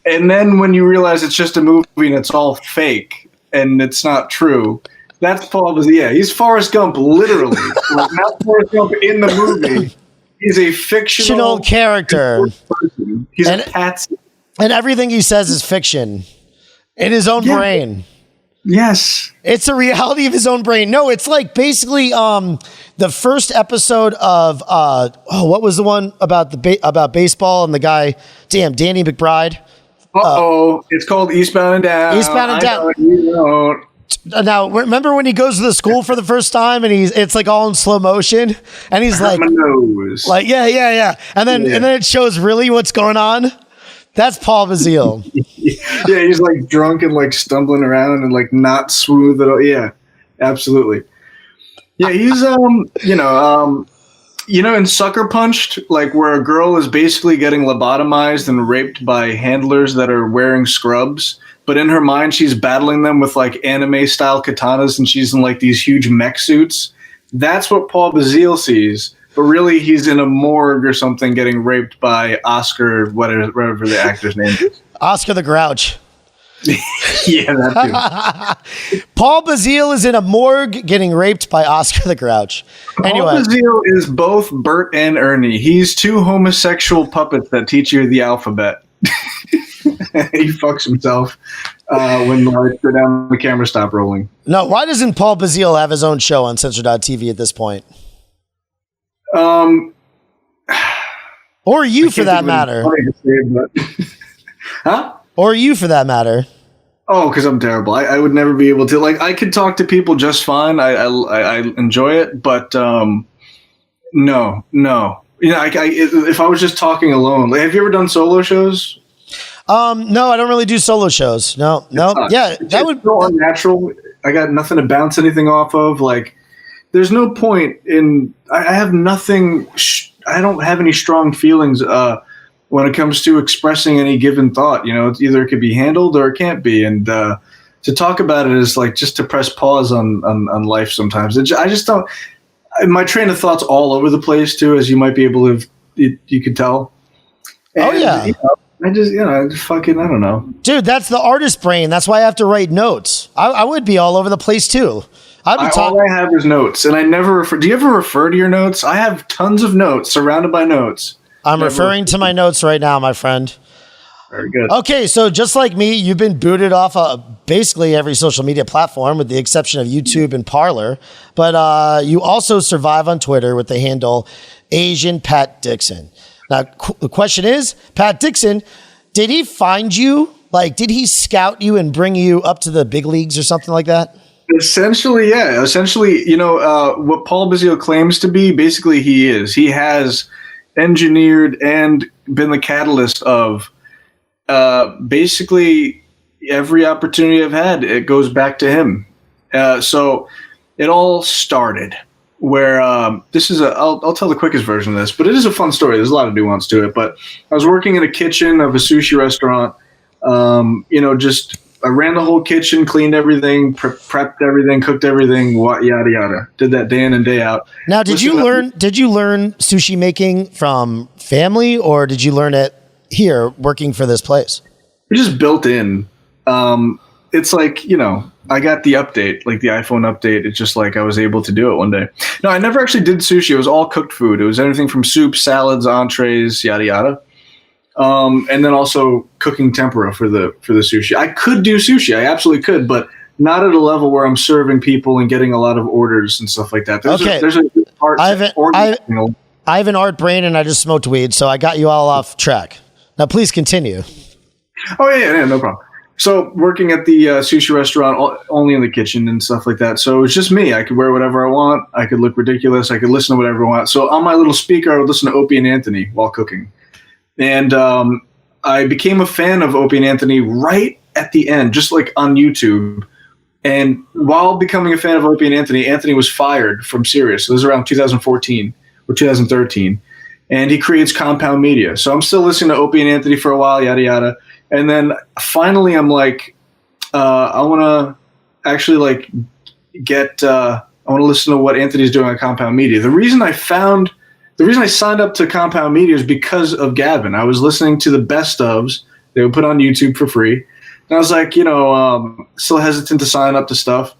And then when you realize it's just a movie and it's all fake and it's not true, that's Paul Bazile. Yeah, he's Forrest Gump, literally. Like, not Forrest Gump in the movie. He's a fictional character. Person. He's a patsy. And everything he says is fiction in his own brain. Yes. It's a reality of his own brain. No, it's like basically the first episode of what was the one about about baseball and the guy, Danny McBride. It's called Eastbound and Down. Eastbound and Down. Now, remember when he goes to the school for the first time and it's like all in slow motion and he's like, my nose. Like, yeah. And then it shows really what's going on. That's Paul Bazile. Yeah, he's like drunk and like stumbling around and like not smooth at all. Yeah, absolutely. Yeah, he's in Sucker Punched, like where a girl is basically getting lobotomized and raped by handlers that are wearing scrubs, but in her mind she's battling them with like anime style katanas and she's in like these huge mech suits. That's what Paul Bazile sees, but really he's in a morgue or something getting raped by Oscar, whatever the actor's name is. Oscar the Grouch. Yeah, that too. Paul Bazile is in a morgue getting raped by Oscar the Grouch. Anyway, Paul Bazile is both Bert and Ernie. He's two homosexual puppets that teach you the alphabet. He fucks himself when the lights go down, the camera stop rolling. no, why doesn't Paul Bazile have his own show on Censored Dot TV at this point? Or you, for that matter. Huh? Or you, for that matter. Oh, because I'm terrible. I would never be able to. Like, I could talk to people just fine. I enjoy it, but no. You know, if I was just talking alone, like, have you ever done solo shows? No, I don't really do solo shows. No. Yeah, that would be unnatural. I got nothing to bounce anything off of. Like, there's no point in. I have nothing. I don't have any strong feelings when it comes to expressing any given thought. You know, it's either it could be handled or it can't be. And to talk about it is like just to press pause on life sometimes. I just don't. My train of thought's all over the place too, as you might be able to. You could tell. And, oh yeah. You know, I just fucking, I don't know. Dude, that's the artist brain. That's why I have to write notes. I would be all over the place too. All I have is notes, and I never refer. Do you ever refer to your notes? I have tons of notes, surrounded by notes. I'm referring to my notes right now, my friend. Very good. Okay, so just like me, you've been booted off basically every social media platform with the exception of YouTube and Parler. But you also survive on Twitter with the handle Asian Pat Dixon. Now, the question is, Pat Dixon, did he find you? Like, did he scout you and bring you up to the big leagues or something like that? Essentially, yeah. Essentially, you know, what Paul Bazile claims to be, basically he is. He has engineered and been the catalyst of basically every opportunity I've had. It goes back to him. So it all started where this is I'll tell the quickest version of this, but it is a fun story. There's a lot of nuance to it. But I was working in a kitchen of a sushi restaurant. You know, just I ran the whole kitchen, cleaned everything, prepped everything, cooked everything, yada yada. Did that day in and day out. Now, did you learn sushi making from family, or did you learn it here working for this place? It just built in. It's like, you know, I got the update, like the iPhone update. It's just like I was able to do it one day. No, I never actually did sushi. It was all cooked food. It was anything from soup, salads, entrees, yada yada. And then also cooking tempura for the sushi. I could do sushi. I absolutely could, but not at a level where I'm serving people and getting a lot of orders and stuff like that. There's a art. I have an art brain and I just smoked weed, so I got you all off track. Now, please continue. Oh yeah, no problem. So working at the sushi restaurant, only in the kitchen and stuff like that. So it was just me. I could wear whatever I want. I could look ridiculous. I could listen to whatever I want. So on my little speaker, I would listen to Opie and Anthony while cooking. And I became a fan of Opie and Anthony right at the end, just like on YouTube. And while becoming a fan of Opie and Anthony, Anthony was fired from Sirius. So this was around 2014 or 2013. And he creates Compound Media. So I'm still listening to Opie and Anthony for a while, yada, yada. And then finally I'm like, I want to actually like I want to listen to what Anthony's doing on Compound Media. The reason I signed up to Compound Media is because of Gavin. I was listening to the best ofs they would put on YouTube for free. And I was like, you know, still hesitant to sign up to stuff.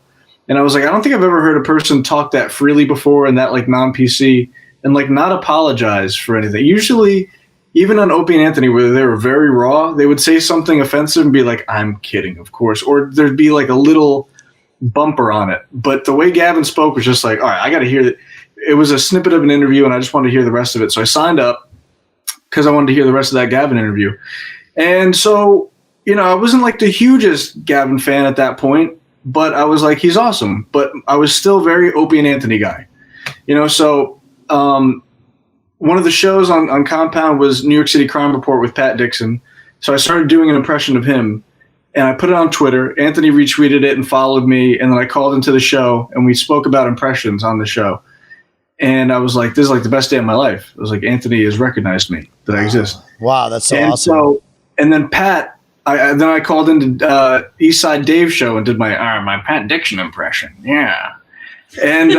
And I was like, I don't think I've ever heard a person talk that freely before and that like non-PC and like not apologize for anything. Usually, even on Opie and Anthony, where they were very raw, they would say something offensive and be like, I'm kidding, of course. Or there'd be like a little bumper on it. But the way Gavin spoke was just like, all right, I got to hear that. It was a snippet of an interview, and I just wanted to hear the rest of it. So I signed up because I wanted to hear the rest of that Gavin interview. And so, you know, I wasn't like the hugest Gavin fan at that point, but I was like, he's awesome. But I was still very Opie and Anthony guy. You know, so one of the shows on Compound was New York City Crime Report with Pat Dixon. So I started doing an impression of him, and I put it on Twitter. Anthony retweeted it and followed me, and then I called into the show, and we spoke about impressions on the show. And I was like, this is like the best day of my life. I was like, Anthony has recognized me, that I exist. Wow, that's so and awesome. So, and then Pat, I called into East Side Dave's show and did my Pat Dixon impression. Yeah. And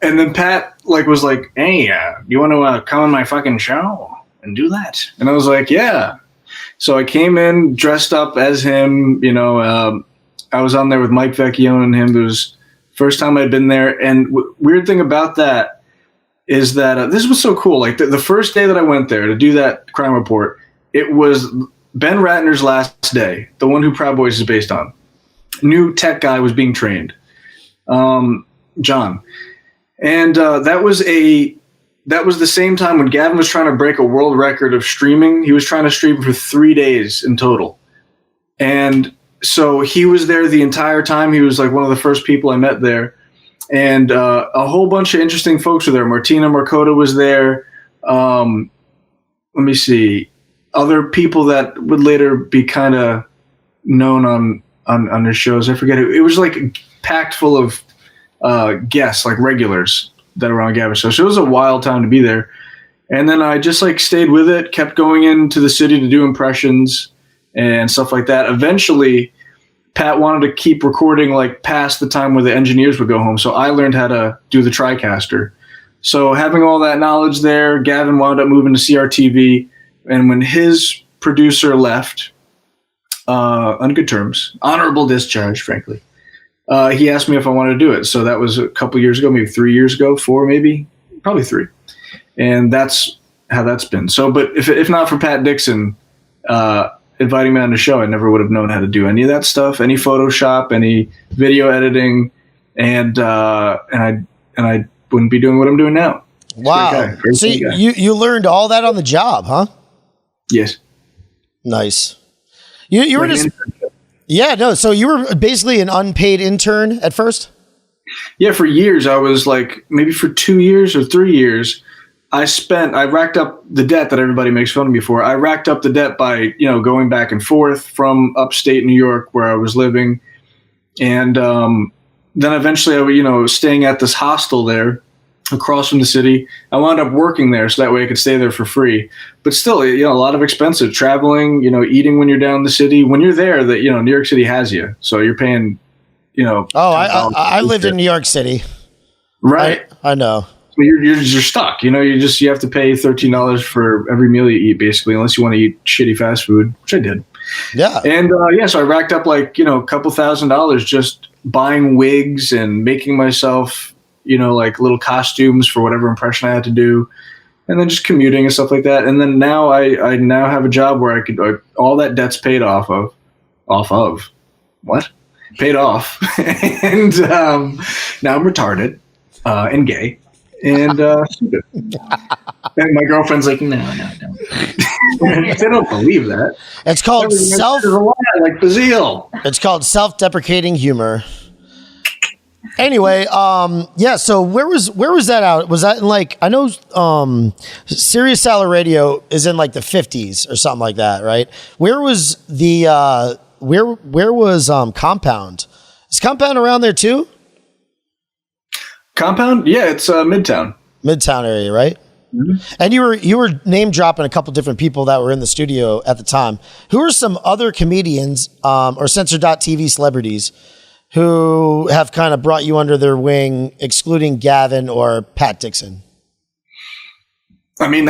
then Pat was like, hey, you want to come on my fucking show and do that? And I was like, yeah. So I came in dressed up as him. I was on there with Mike Vecchione and him. It was first time I'd been there. And weird thing about that is that this was so cool. Like the first day that I went there to do that crime report, it was Ben Ratner's last day, the one who Proud Boys is based on. New tech guy was being trained, John. And that was the same time when Gavin was trying to break a world record of streaming. He was trying to stream for 3 days in total. And so he was there the entire time. He was like one of the first people I met there. And a whole bunch of interesting folks were there. Martina Marcota was there. Let me see. Other people that would later be kind of known on their shows. I forget who. It was like packed full of guests, like regulars that were on Gavin's show. So it was a wild time to be there. And then I just like stayed with it, kept going into the city to do impressions and stuff like that. Eventually, Pat wanted to keep recording like past the time where the engineers would go home. So I learned how to do the TriCaster. So having all that knowledge there, Gavin wound up moving to CRTV. And when his producer left, on good terms, honorable discharge, frankly, he asked me if I wanted to do it. So that was a couple years ago, maybe 3 years ago, 4 maybe, probably 3. And that's how that's been. So, but if not for Pat Dixon inviting me on the show, I never would have known how to do any of that stuff, any Photoshop, any video editing, and I wouldn't be doing what I'm doing now. Wow. So you learned all that on the job, huh? Yes. Nice. You were just so you were basically an unpaid intern at first? Yeah, for years I was like, maybe for 2 years or 3 years, I racked up the debt that everybody makes fun of me for. I racked up the debt by, going back and forth from upstate New York where I was living. And then eventually I was staying at this hostel there across from the city. I wound up working there so that way I could stay there for free. But still, a lot of expensive traveling, eating when you're down in the city. When you're there, that New York City has you. So you're paying, Oh, I lived in New York City. Right. I know. So you're stuck. You have to pay $13 for every meal you eat, basically, unless you want to eat shitty fast food, which I did. Yeah. And so I racked up like, a couple $1,000s just buying wigs and making myself, like little costumes for whatever impression I had to do, and then just commuting and stuff like that. And then now I now have a job where I could all that debt's paid off of what? Paid off. And now I'm retarded and gay and stupid. And my girlfriend's like, no. They don't believe that. It's called like Bazille. It's called self-deprecating humor. Anyway, so where was that out? Was that in like, I know Sirius Satellite Radio is in like the 50s or something like that, right? Where was the where was Compound? Is Compound around there too? Compound? Yeah, it's Midtown. Midtown area, right? Mm-hmm. And you were name dropping a couple different people that were in the studio at the time. Who are some other comedians or Censored Dot TV celebrities who have kind of brought you under their wing, excluding Gavin or Pat Dixon? I mean,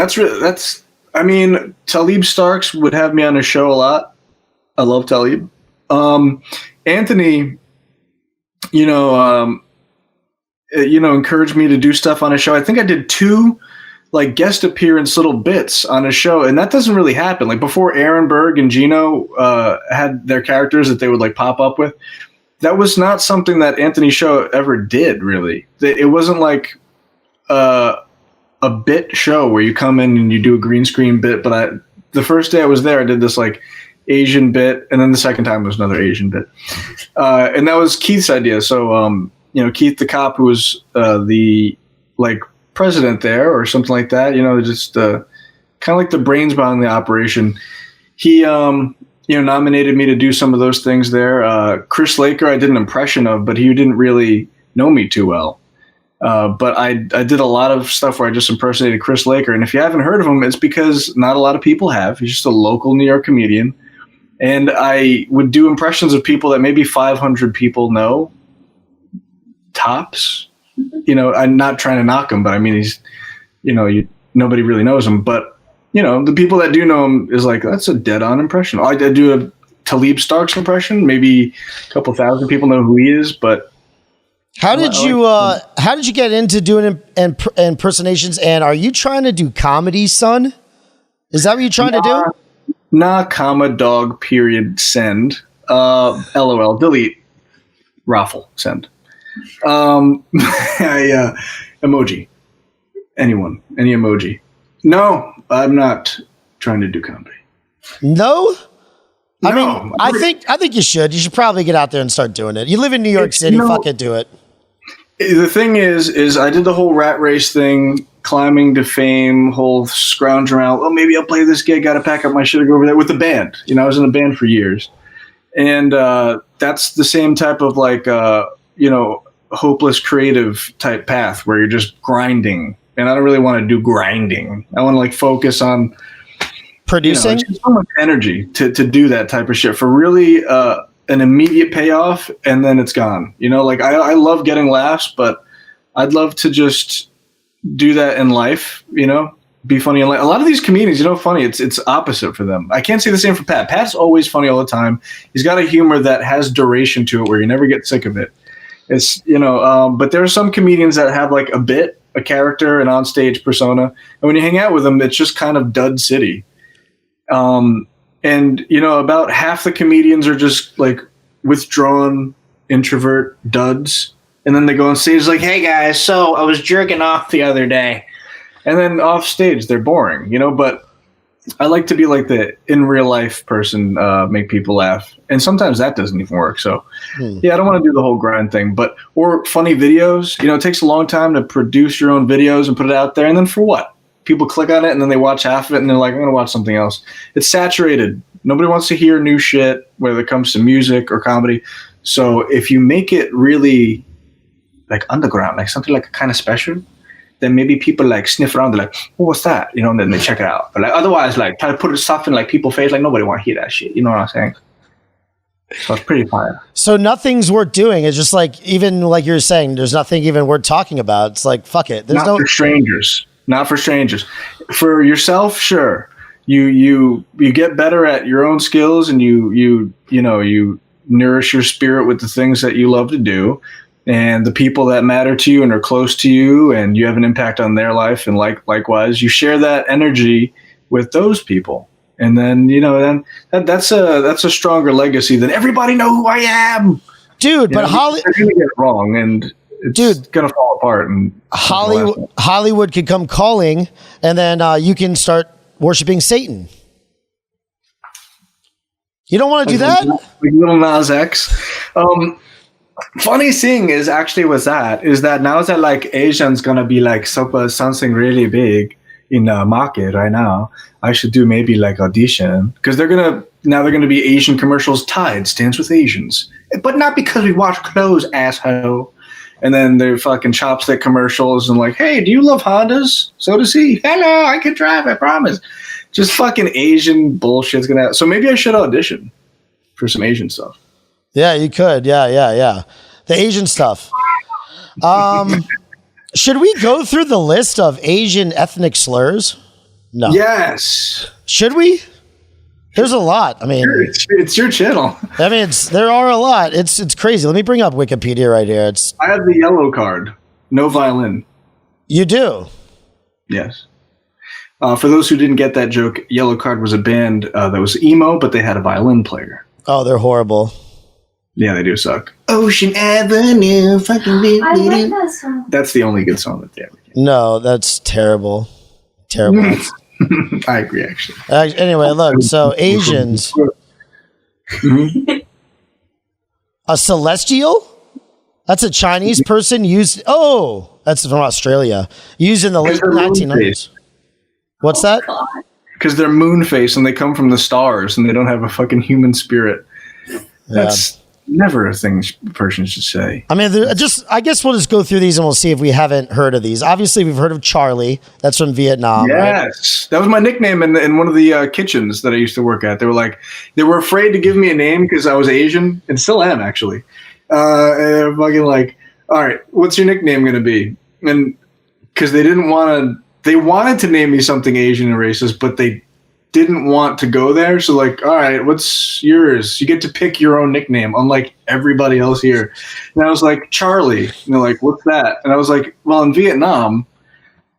Talib Starks would have me on his show a lot. I love Talib. Anthony, encouraged me to do stuff on his show. I think I did 2 like guest appearance little bits on his show, and that doesn't really happen. Like before Aaron Berg and Gino had their characters that they would like pop up with. That was not something that Anthony's show ever did, really. It wasn't like a bit show where you come in and you do a green screen bit. But the first day I was there, I did this like Asian bit, and then the second time was another Asian bit. And that was Keith's idea. So, Keith the cop, who was the like president there or something like that, just kind of like the brains behind the operation. He nominated me to do some of those things there. Chris Laker, I did an impression of, but he didn't really know me too well. But I did a lot of stuff where I just impersonated Chris Laker. And if you haven't heard of him, it's because not a lot of people have. He's just a local New York comedian. And I would do impressions of people that maybe 500 people know, tops. I'm not trying to knock him, but I mean, he's, nobody really knows him. But the people that do know him is like, that's a dead-on impression. I do a Talib Starks impression. Maybe a couple thousand people know who he is, but how did you get into doing impersonations? And are you trying to do comedy, son? Is that what you're trying to do? Nah, comma, dog, period, send. LOL, delete, raffle, send. Emoji. Anyone, any emoji. No, I'm not trying to do comedy. No? I No, mean, I think you should. You should probably get out there and start doing it. You live in New York City, fucking do it. The thing is I did the whole rat race thing, climbing to fame, whole scrounge around. Oh, maybe I'll play this gig. Got to pack up my shit to go over there with the band. I was in a band for years, and that's the same type of hopeless creative type path where you're just grinding. And I don't really want to do grinding. I want to focus on producing. It's just so much energy to do that type of shit for really an immediate payoff, and then it's gone. I love getting laughs, but I'd love to just do that in life. Be funny in life. A lot of these comedians, funny. It's opposite for them. I can't say the same for Pat. Pat's always funny all the time. He's got a humor that has duration to it, where you never get sick of it. It's but there are some comedians that have a bit. A character, an onstage persona, and when you hang out with them, it's just kind of dud city. And about half the comedians are just withdrawn, introvert duds, and then they go on stage hey guys, so I was jerking off the other day, and then off stage they're boring, But I like to be the in real life person, make people laugh, and sometimes that doesn't even work. So, yeah, I don't want to do the whole grind thing, or funny videos. It takes a long time to produce your own videos and put it out there, and then for what? People click on it and then they watch half of it and they're like, I'm going to watch something else. It's saturated. Nobody wants to hear new shit, whether it comes to music or comedy. So if you make it really underground, something kind of special, then maybe people sniff around. They're like, oh, what's that? And then they check it out. But otherwise, try to put stuff in people's face. Nobody want to hear that shit. You know what I'm saying? So it's pretty fire. So nothing's worth doing. It's just even like you're saying, there's nothing even worth talking about. It's fuck it. There's for strangers. Not for strangers. For yourself, sure. You get better at your own skills, and you nourish your spirit with the things that you love to do. And the people that matter to you and are close to you, and you have an impact on their life, and likewise, you share that energy with those people, and then that's a stronger legacy than everybody know who I am, dude. But they're gonna get it wrong, and it's gonna fall apart. And Hollywood could come calling, and then you can start worshiping Satan. You don't want to do that, little Nas X. Funny thing is that now that Asian's gonna be something really big in the market right now, I should do maybe audition, because they're gonna be Asian commercials. Tide stands with Asians, but not because we wash clothes, asshole. And then they're fucking chopstick commercials and hey, do you love Hondas? So does he. Hello, I can drive, I promise. Just fucking Asian bullshit's gonna happen. So maybe I should audition for some Asian stuff. Yeah, you could. Yeah. The Asian stuff. Should we go through the list of Asian ethnic slurs? No. Yes. Should we? There's a lot. I mean, it's your channel. I mean, there are a lot. It's crazy. Let me bring up Wikipedia right here. I have the yellow card. No violin. You do? Yes. For those who didn't get that joke, Yellow Card was a band that was emo, but they had a violin player. Oh, they're horrible. Yeah, they do suck. Ocean Avenue, fucking I like that song. That's the only good song that they ever did. No, that's terrible. Terrible. I agree, actually. Anyway, look. So Asians. A celestial? That's a Chinese person used. Oh, that's from Australia. Used in the late 1900s. What's that? Because they're moon face and they come from the stars and they don't have a fucking human spirit. That's never a thing a person should say. I mean, I guess we'll just go through these and we'll see if we haven't heard of these. Obviously, we've heard of Charlie. That's from Vietnam. Yes. Right? That was my nickname in one of the kitchens that I used to work at. They were afraid to give me a name because I was Asian, and still am, actually. And fucking all right, what's your nickname going to be? And because they didn't want to they wanted to name me something Asian and racist, but they didn't want to go there. So like, all right, what's yours? You get to pick your own nickname, unlike everybody else here. And I was like, Charlie. And they're like, what's that? And I was like, well, in Vietnam,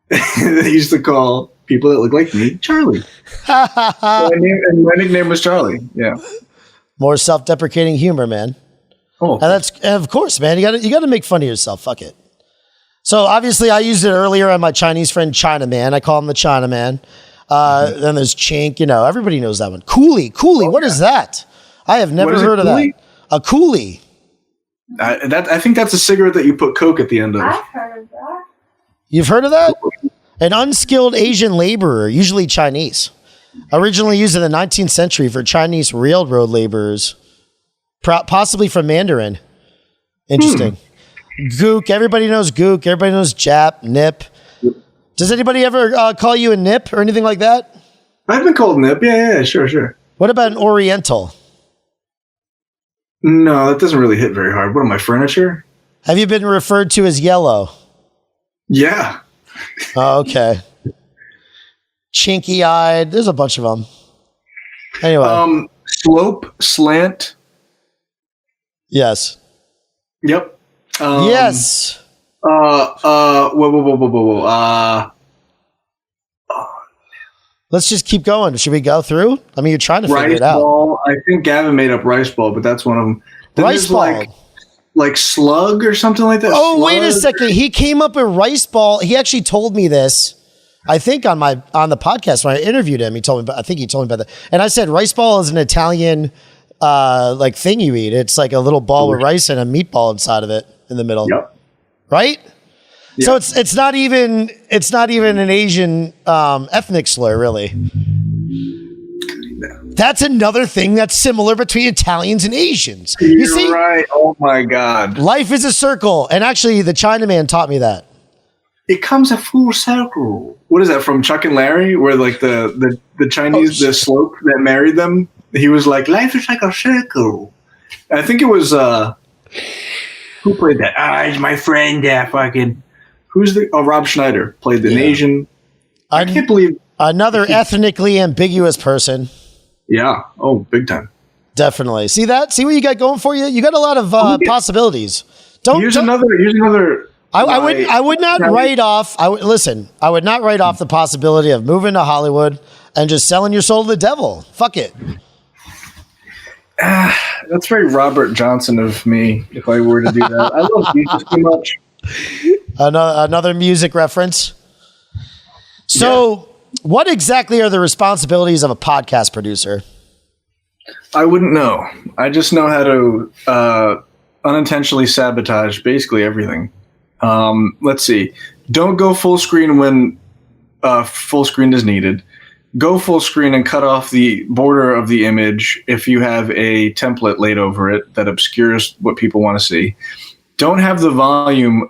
they used to call people that look like me Charlie. And my nickname was Charlie. Yeah. More self-deprecating humor, man. Oh, And of course, man. You got to make fun of yourself. Fuck it. So obviously, I used it earlier on my Chinese friend Chinaman. I call him the Chinaman. Then there's Chink. You know, everybody knows that one. Coolie. What is that? I have never heard of that. A coolie. I think that's a cigarette that you put Coke at the end of. I've heard of that. You've heard of that? An unskilled Asian laborer, usually Chinese. Originally used in the 19th century for Chinese railroad laborers, possibly from Mandarin. Interesting. Gook. Everybody knows Gook. Everybody knows Jap, Nip. Does anybody ever call you a Nip or anything like that? I've been called Nip. Yeah, sure. What about an Oriental? No, that doesn't really hit very hard. What am I, furniture? Have you been referred to as yellow? Yeah. Oh, okay. Chinky-eyed. There's a bunch of them. Anyway. Slope, slant. Yes. Yep. Yes. Whoa. Let's just keep going. Should we go through? I mean, you're trying to figure Rice it out. ball. I think Gavin made up rice ball, but that's one of them. Then Rice ball. Like slug or something like that. Oh, Slug? wait a second. He came up with rice ball. He actually told me this. I think on the podcast when I interviewed him, he told me. I think he told me about that. And I said rice ball is an Italian like thing you eat. It's like a little ball with rice and a meatball inside of it in the middle. Yep. Right. Yep. So it's not even an Asian ethnic slur, really. That's another thing that's similar between Italians and Asians. You see, You're right. Oh my God. life is a circle, and actually, the Chinaman taught me that. It comes a full circle. What is that from Chuck and Larry? Where like the Chinese, the slope that married them, he was like, life is like a circle. I think it was who played that? It's my friend. Fucking who's Rob Schneider played the Asian. I can't believe Another ethnically ambiguous person. Yeah. Oh, big time. Definitely. See that? See what you got going for you? You got a lot of possibilities. Here's another. I would not write off. I would not write off the possibility of moving to Hollywood and just selling your soul to the devil. Fuck it. That's very Robert Johnson of me if I were to do that. I love Jesus too much. Another music reference. So, what exactly are the responsibilities of a podcast producer? I wouldn't know. I just know how to unintentionally sabotage basically everything. Let's see. Don't go full screen when full screen is needed. Go full screen and cut off the border of the image if you have a template laid over it that obscures what people want to see. Don't have the volume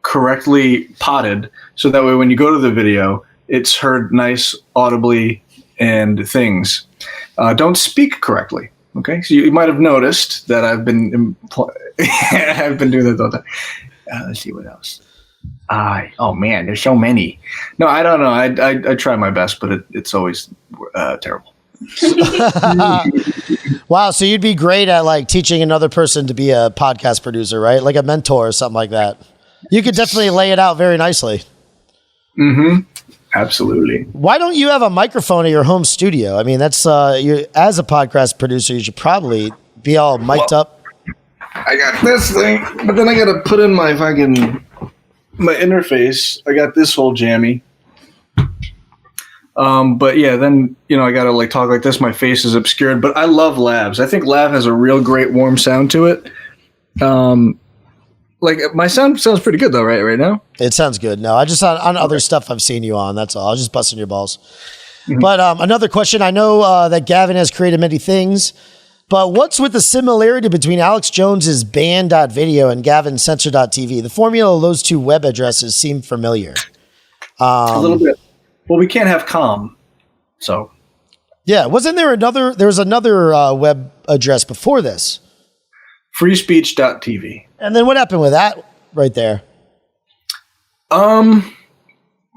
correctly potted so that way when you go to the video, it's heard nice audibly and things. Don't speak correctly. Okay, so you might have noticed that I've been I've been doing that all the time. Let's see what else. Oh man, there's so many. No, I don't know. I try my best, but it's always terrible. Wow, so you'd be great at like teaching another person to be a podcast producer, right? Like a mentor or something like that. You could definitely lay it out very nicely. Mm-hmm. Absolutely. Why don't you have a microphone at your home studio? I mean, that's you as a podcast producer, you should probably be all mic'd up. I got this thing, but then I got to put in my interface. I got this whole jammy. But yeah, then I got to like talk like this. My face is obscured, but I love Labs. I think Lab has a real great warm sound to it. Like my sound sounds pretty good though, right now. It sounds good. No, I just on other stuff I've seen you on. That's all. I was just busting your balls. Mm-hmm. But another question. I know that Gavin has created many things, but what's with the similarity between Alex Jones's band.video and Gavin's Censored Dot TV? The formula of those two web addresses seem familiar. A little bit. Well, we can't have com, so yeah. Wasn't there another? There was another web address before this. Freespeech.tv. And then what happened with that right there?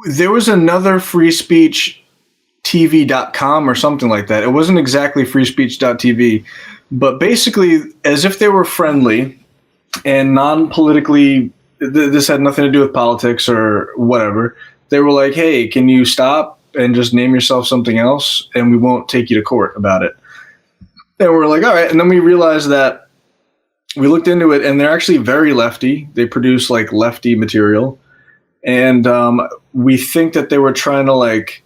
there was another freespeechtv.com or something like that. It wasn't exactly freespeech.tv, but basically as if they were friendly and non-politically, this had nothing to do with politics or whatever. They were like, hey, can you stop and just name yourself something else and we won't take you to court about it. And we're like, all right. And then we realized that we looked into it and they're actually very lefty. They produce like lefty material. And we think that they were trying to like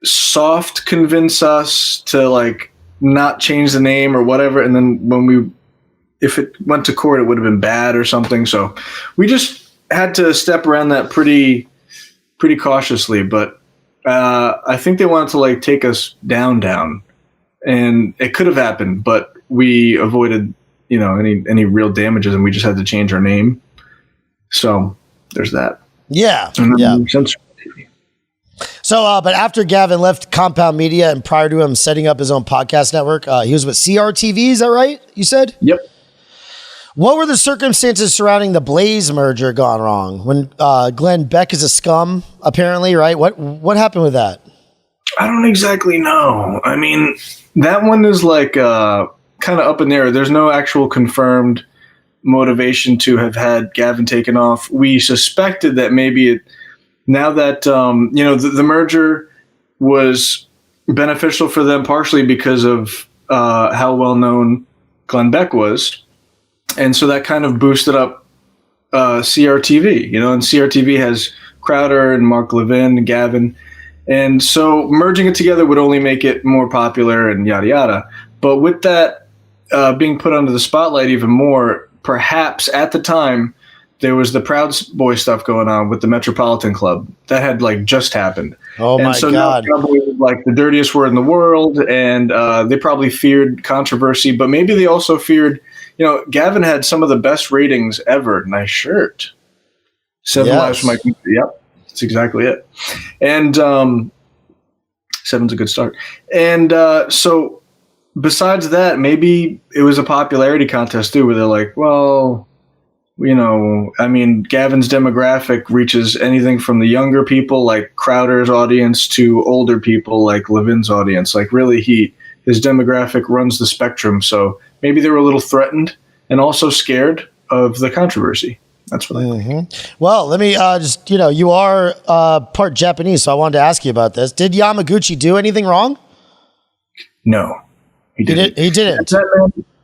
soft convince us to like not change the name or whatever. And then if it went to court, it would have been bad or something. So we just had to step around that pretty cautiously. But I think they wanted to like take us down, and it could have happened, but we avoided, any real damages, and we just had to change our name. So there's that. Yeah. Censored TV. So, but after Gavin left Compound Media and prior to him setting up his own podcast network, he was with CRTV. Is that right? You said? Yep. What were the circumstances surrounding the Blaze merger gone wrong? When Glenn Beck is a scum, apparently, right? What happened with that? I don't exactly know. I mean, that one is like kind of up in the air. There's no actual confirmed motivation to have had Gavin taken off. We suspected that maybe now that the merger was beneficial for them partially because of how well known Glenn Beck was. And so that kind of boosted up CRTV, and CRTV has Crowder and Mark Levin and Gavin. And so merging it together would only make it more popular and yada, yada. But with that being put under the spotlight even more, perhaps at the time, there was the Proud Boy stuff going on with the Metropolitan Club. That had like just happened. Oh, my God. Now Proud Boy was like the dirtiest word in the world. And they probably feared controversy, but maybe they also feared, Gavin had some of the best ratings ever. Nice shirt. 7 Lives for My Country. Yep. That's exactly it. And 7's a good start. And so besides that, maybe it was a popularity contest too, where they're like, well, Gavin's demographic reaches anything from the younger people like Crowder's audience to older people like Levin's audience. Like really his demographic runs the spectrum. So maybe they were a little threatened and also scared of the controversy. That's what I think. Well, let me you are part Japanese, so I wanted to ask you about this. Did Yamaguchi do anything wrong? No, he didn't. He didn't.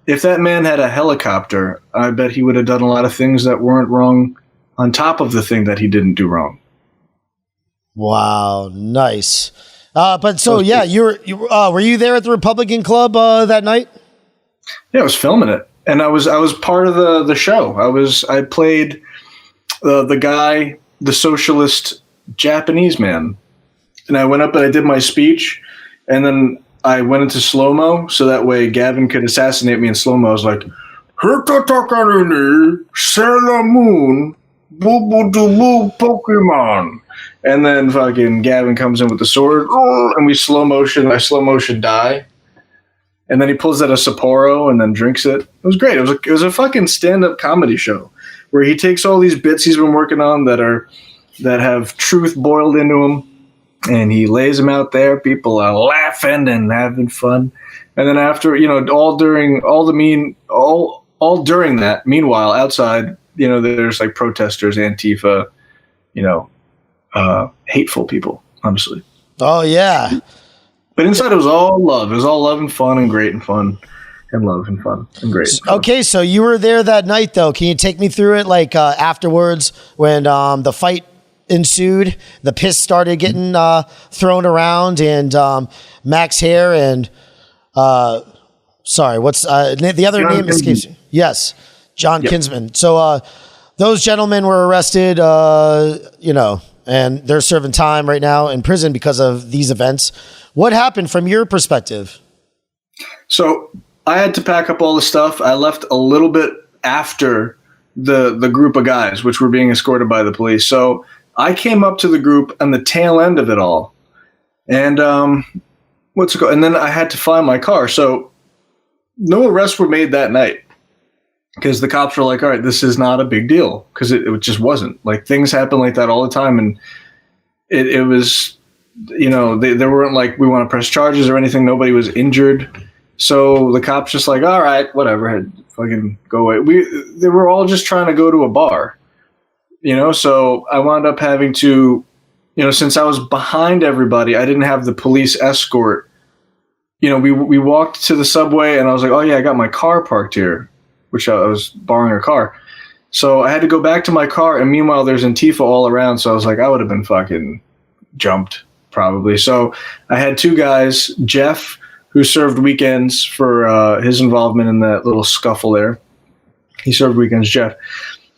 If that man had a helicopter, I bet he would have done a lot of things that weren't wrong on top of the thing that he didn't do wrong. Wow, nice. But so were you there at the Republican Club that night? Yeah, I was filming it, and I was part of the show. I played the guy, the socialist Japanese man, and I went up and I did my speech, and then I went into slow-mo so that way Gavin could assassinate me in slow-mo. I was like, Sailor Moon, boo Pokemon. And then fucking Gavin comes in with the sword, and I slow motion die. And then he pulls out a Sapporo and then drinks it. It was great. It was a fucking stand-up comedy show where he takes all these bits he's been working on that have truth boiled into them, and he lays them out there. People are laughing and having fun. And then after, all during that, meanwhile, outside, there's like protesters, Antifa, hateful people, honestly. Oh, yeah. But inside it was all love. It was all love and fun and great and fun and love and fun and great. And fun. Okay, so you were there that night, though. Can you take me through it, like afterwards when the fight ensued, the piss started getting thrown around, and Max Hare and what's the other name escapes me? Yes, John Kinsman. So those gentlemen were arrested, and they're serving time right now in prison because of these events. What happened from your perspective? So I had to pack up all the stuff. I left a little bit after the group of guys, which were being escorted by the police. So I came up to the group on the tail end of it all. And and then I had to find my car. So no arrests were made that night because the cops were like, all right, this is not a big deal, because it just wasn't. Like, things happen like that all the time. And it was, they weren't like, we want to press charges or anything. Nobody was injured. So the cops just like, all right, whatever, fucking go away. They were all just trying to go to a bar, so I wound up having to, since I was behind everybody, I didn't have the police escort. We walked to the subway and I was like, oh yeah, I got my car parked here, which I was borrowing a car. So I had to go back to my car, and meanwhile there's Antifa all around. So I was like, I would have been fucking jumped probably. So I had two guys, Jeff, who served weekends for his involvement in that little scuffle there. He served weekends, Jeff.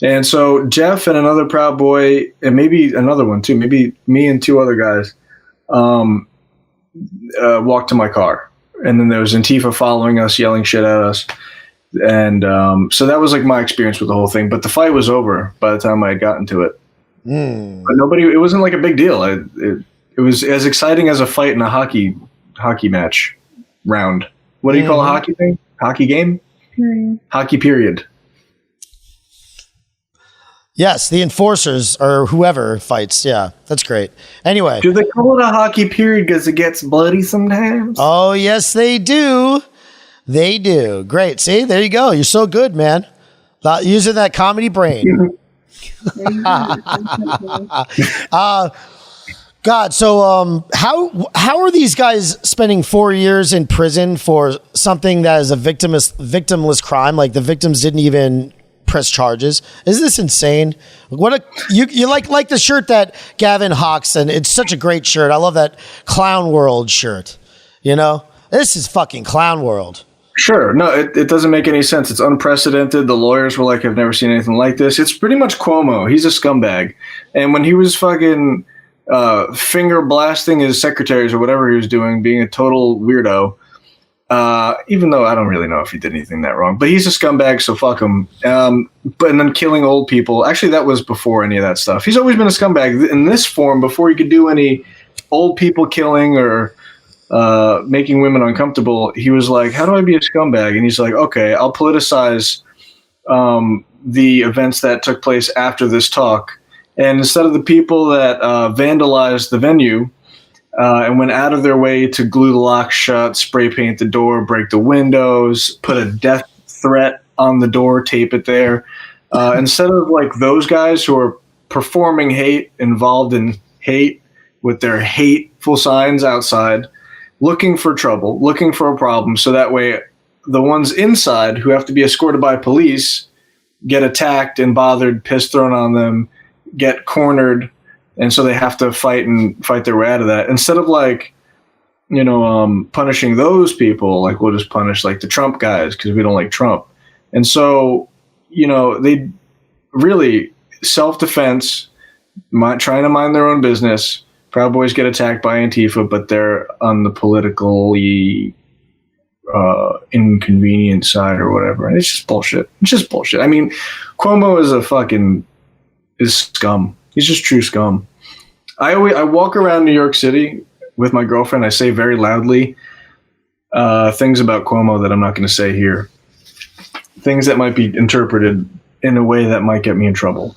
And so Jeff and another Proud Boy, and maybe another one too, maybe me and two other guys, walked to my car. And then there was Antifa following us, yelling shit at us. And so that was like my experience with the whole thing. But the fight was over by the time I had gotten to it. But it wasn't like a big deal. It was as exciting as a fight in a hockey match round. What do you call a hockey thing? Hockey game? Period. Hockey period. Yes, the enforcers or whoever fights. Yeah, that's great. Anyway. Do they call it a hockey period because it gets bloody sometimes? Oh, yes, they do. They do. Great. See, there you go. You're so good, man. Using that comedy brain. God, so how are these guys spending 4 years in prison for something that is a victimless crime? Like the victims didn't even press charges. Is this insane? You like the shirt that Gavin hawks, and it's such a great shirt. I love that Clown World shirt. This is fucking Clown World. Sure. No, it doesn't make any sense. It's unprecedented. The lawyers were like, I've never seen anything like this. It's pretty much Cuomo. He's a scumbag. And when he was fucking finger blasting his secretaries or whatever he was doing, being a total weirdo, even though I don't really know if he did anything that wrong, but he's a scumbag, so fuck him. And then killing old people. Actually, that was before any of that stuff. He's always been a scumbag in this form before he could do any old people killing or making women uncomfortable. He was like, how do I be a scumbag? And he's like, okay, I'll politicize the events that took place after this talk. And instead of the people that vandalized the venue and went out of their way to glue the lock shut, spray paint the door, break the windows, put a death threat on the door, tape it there, instead of like those guys who are performing hate, involved in hate with their hateful signs outside, looking for trouble, looking for a problem, so that way the ones inside who have to be escorted by police get attacked and bothered, piss thrown on them, get cornered, and so they have to fight their way out of that. Instead of like, punishing those people, like we'll just punish like the Trump guys because we don't like Trump. And so, they really self-defense, trying to mind their own business. Proud Boys get attacked by Antifa, but they're on the politically inconvenient side or whatever. And it's just bullshit. It's just bullshit. I mean, Cuomo is scum. He's just true scum. I walk around New York City with my girlfriend. I say very loudly things about Cuomo that I'm not going to say here. Things that might be interpreted in a way that might get me in trouble.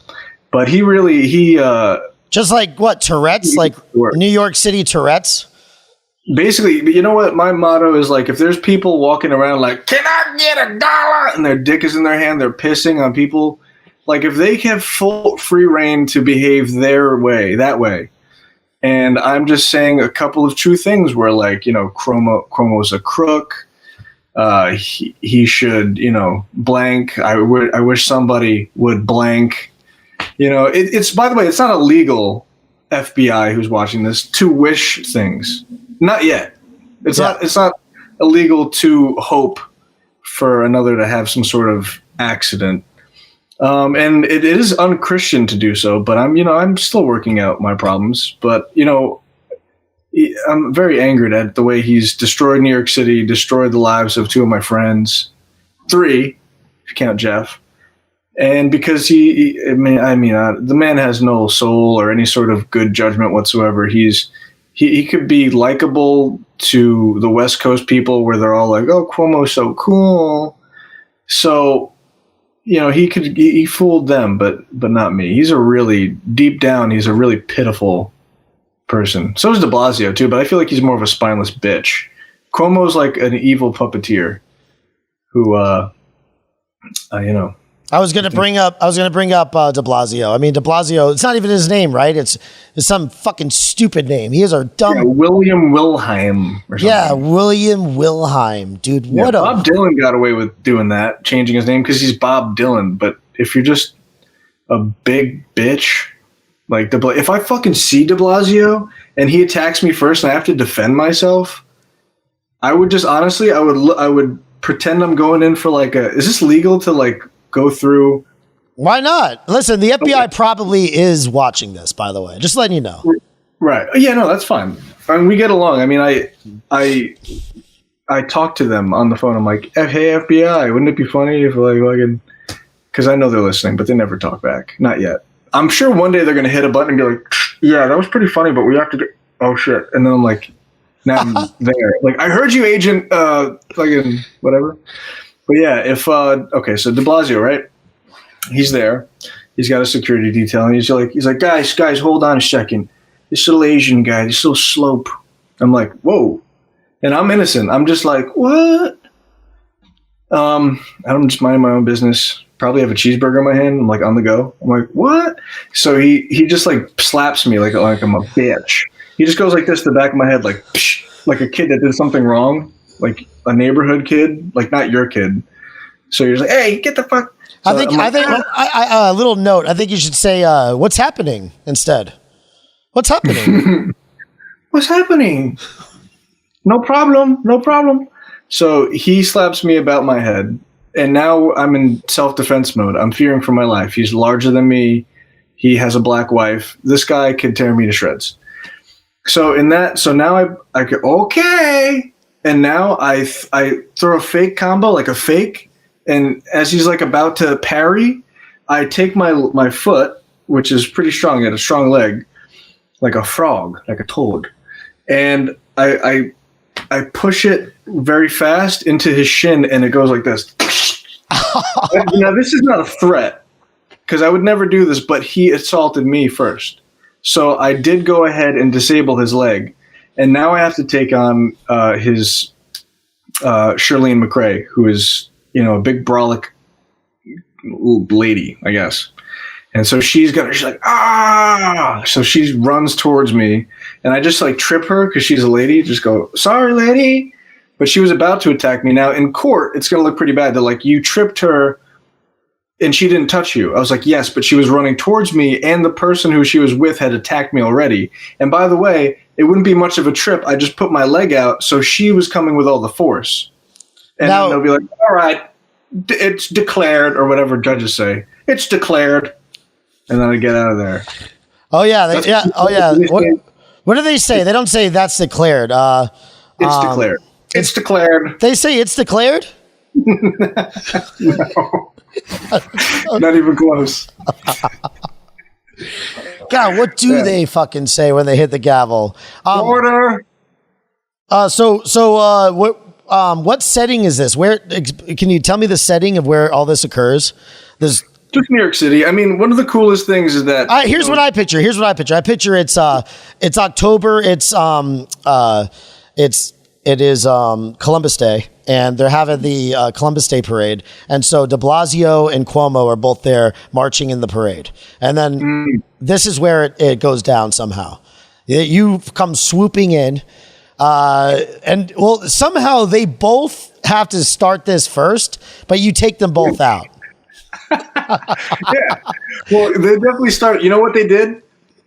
But he just like what, Tourette's? Like New York City Tourette's? Basically, you know what? My motto is like, if there's people walking around like, can I get $1? And their dick is in their hand, they're pissing on people. Like if they have full free reign to behave their way, that way. And I'm just saying a couple of true things where like, Cuomo's a crook. He should, blank. I wish somebody would blank. It's, by the way, it's not illegal, FBI who's watching this, to wish things. Not yet. It's not illegal to hope for another to have some sort of accident. And it is unchristian to do so, but I'm still working out my problems. But, I'm very angered at the way he's destroyed New York City, destroyed the lives of two of my friends. 3, if you count Jeff. And because the man has no soul or any sort of good judgment whatsoever. He could be likable to the West Coast people where they're all like, oh, Cuomo's so cool. So, he fooled them, but not me. Deep down, he's a really pitiful person. So is De Blasio too, but I feel like he's more of a spineless bitch. Cuomo's like an evil puppeteer who, I was gonna bring up De Blasio. I mean, De Blasio. It's not even his name, right? It's some fucking stupid name. He is a dumb. Yeah, William Wilhelm. Or something. Yeah, William Wilhelm, dude. Yeah, Bob Dylan got away with doing that, changing his name because he's Bob Dylan. But if you're just a big bitch, like if I fucking see De Blasio and he attacks me first and I have to defend myself, I would just honestly, I would pretend I'm going in for like is this legal to like go through? Why not? Listen, the FBI probably is watching this, by the way. Just letting you know. Right. Yeah, no, that's fine. I mean, we get along. I mean, I talk to them on the phone. I'm like, hey, FBI, wouldn't it be funny if like I could, because I know they're listening, but they never talk back. Not yet. I'm sure one day they're going to hit a button and be like, yeah, that was pretty funny, but we have to do, oh shit. And then I'm like, now I'm there. Like, I heard you, agent, fucking whatever. But yeah, okay, so De Blasio, right? He's there. He's got a security detail, and he's like, guys, hold on a second. This little Asian guy, this little slope. I'm like, whoa. And I'm innocent. I'm just like, what? I'm just minding my own business. Probably have a cheeseburger in my hand. I'm like on the go. I'm like, what? So he just like slaps me like I'm a bitch. He just goes like this to the back of my head, like, psh, like a kid that did something wrong, like a neighborhood kid, like not your kid. So you're like, hey, get the fuck. So I think a little note. I think you should say, what's happening instead. What's happening? What's happening? No problem. So he slaps me about my head, and now I'm in self-defense mode. I'm fearing for my life. He's larger than me. He has a black wife. This guy could tear me to shreds. So now I go, okay. And now I throw a fake combo, like a fake. And as he's like about to parry, I take my foot, which is pretty strong, he had a strong leg, like a frog, like a toad. And I push it very fast into his shin, and it goes like this. Now, this is not a threat, because I would never do this, but he assaulted me first. So I did go ahead and disable his leg, and now I have to take on his Shirlene McRae, who is, a big brolic lady, I guess. And so she's like, ah! So she runs towards me, and I just like trip her because she's a lady. Just go, sorry, lady. But she was about to attack me. Now in court, it's going to look pretty bad. They're like, you tripped her and she didn't touch you. I was like, yes, but she was running towards me, and the person who she was with had attacked me already. And by the way, it wouldn't be much of a trip. I just put my leg out, so she was coming with all the force. And now, then they'll be like, all right, it's declared, or whatever judges say. It's declared. And then I get out of there. Oh, yeah. What do they say? They don't say that's declared. It's declared. It's declared. They say it's declared? No. Not even close. God, what do they fucking say when they hit the gavel? Order. What setting is this? Where can you tell me the setting of where all this occurs? There's just New York City. I mean, one of the coolest things is that here's what I picture. I picture it's October. It is Columbus Day, and they're having the Columbus Day parade. And so De Blasio and Cuomo are both there marching in the parade. And then this is where it goes down somehow. You come swooping in. And well, somehow they both have to start this first, but you take them both out. Yeah. Well, they definitely start. You know what they did?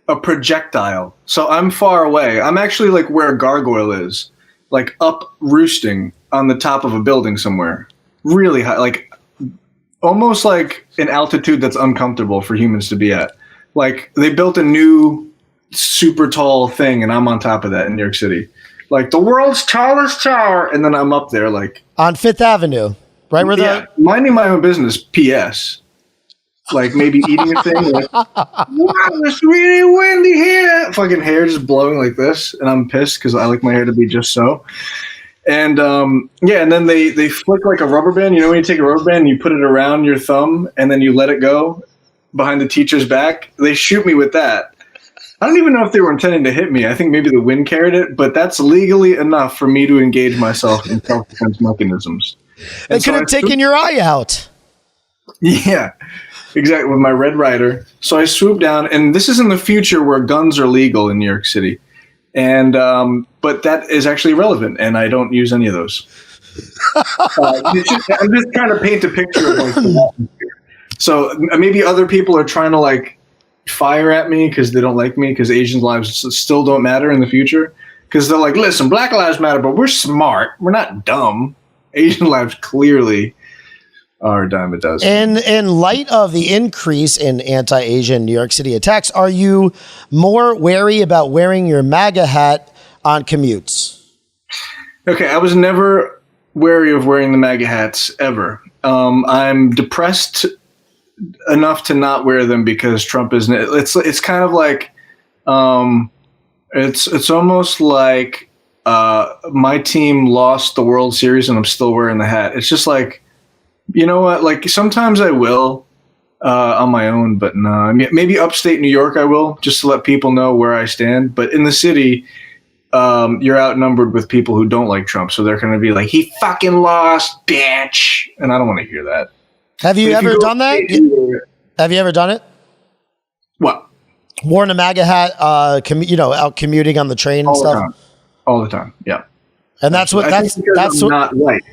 A projectile. So I'm far away. I'm actually like where a gargoyle is, like up roosting on the top of a building somewhere, really high, like almost like an altitude that's uncomfortable for humans to be at. Like they built a new super tall thing, and I'm on top of that in New York City. Like the world's tallest tower, and then I'm up there like on Fifth Avenue, right where minding my own business. P.S. Like maybe eating a thing. Like, wow, it's really windy here. Fucking hair just blowing like this, and I'm pissed because I like my hair to be just so. And and then they flick like a rubber band. You know when you take a rubber band and you put it around your thumb and then you let it go behind the teacher's back? They shoot me with that. I don't even know if they were intending to hit me. I think maybe the wind carried it, but that's legally enough for me to engage myself in self-defense mechanisms. They could have taken your eye out. Yeah, exactly, with my Red Ryder. So I swoop down, and this is in the future where guns are legal in New York City. And but that is actually irrelevant, and I don't use any of those. I'm just trying to paint a picture of like the atmosphere. So maybe other people are trying to like fire at me because they don't like me because Asian lives still don't matter in the future. Because they're like, listen, Black lives matter, but we're smart. We're not dumb. Asian lives clearly are a dime a dozen. In light of the increase in anti-Asian New York City attacks, are you more wary about wearing your MAGA hat on commutes? Okay, I was never wary of wearing the MAGA hats ever. I'm depressed enough to not wear them because Trump isn't. It's kind of like it's almost like my team lost the World Series and I'm still wearing the hat. It's just like, you know what? Like sometimes I will on my own, but no. I mean, maybe upstate New York I will just to let people know where I stand. But in the city, you're outnumbered with people who don't like Trump, so they're going to be like, "He fucking lost, bitch," and I don't want to hear that. Have you ever done that? Have you ever done it? What? Worn a MAGA hat, out commuting on the train and stuff? All the time, yeah. And that's what I'm not white.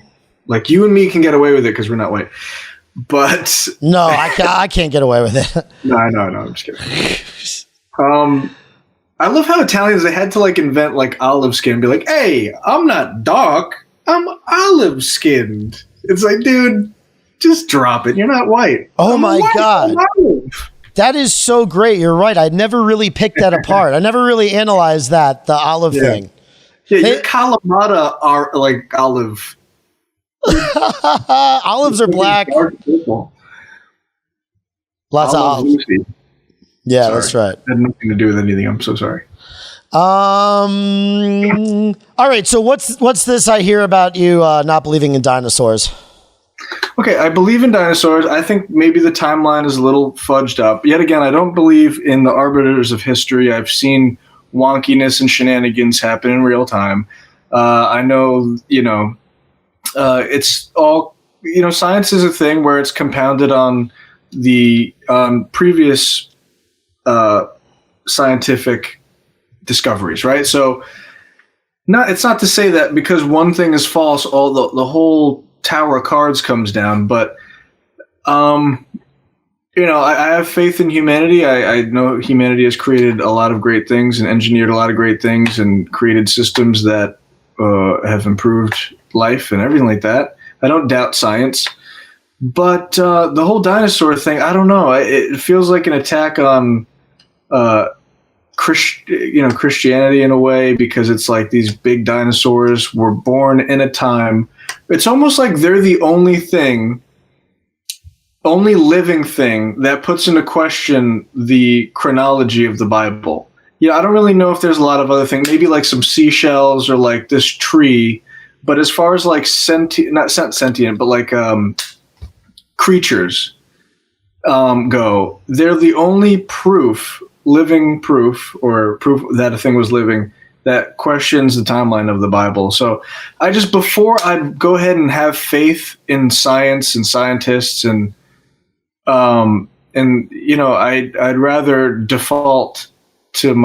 Like you and me can get away with it because we're not white. But no, I can't get away with it. No, I'm just kidding. I love how Italians, they had to like invent like olive skin and be like, "Hey, I'm not dark, I'm olive skinned." It's like, dude, just drop it. You're not white. Oh my God. That is so great. You're right. I never really picked that apart. I never really analyzed that, the olive thing. Yeah, your Kalamata are like olive. Olives are black. Lots of olives. Lucy. Yeah, Sorry. that's right. Had nothing to do with anything. I'm so sorry. All right. So what's this I hear about you not believing in dinosaurs? Okay, I believe in dinosaurs. I think maybe the timeline is a little fudged up. Yet again, I don't believe in the arbiters of history. I've seen wonkiness and shenanigans happen in real time. I know, it's all, science is a thing where it's compounded on the previous scientific discoveries, right? So it's not to say that because one thing is false, all the whole tower of cards comes down, but I have faith in humanity. I know humanity has created a lot of great things and engineered a lot of great things and created systems that have improved life and everything like that. I don't doubt science, but the whole dinosaur thing, I don't know. It feels like an attack on Christianity in a way, because it's like these big dinosaurs were born in a time. It's almost like they're the only living thing that puts into question the chronology of the Bible. I don't really know if there's a lot of other things, maybe like some seashells or like this tree, but as far as like not sentient, but like creatures go, they're the only living proof that a thing was living that questions the timeline of the Bible. So before I go ahead and have faith in science and scientists I'd rather default to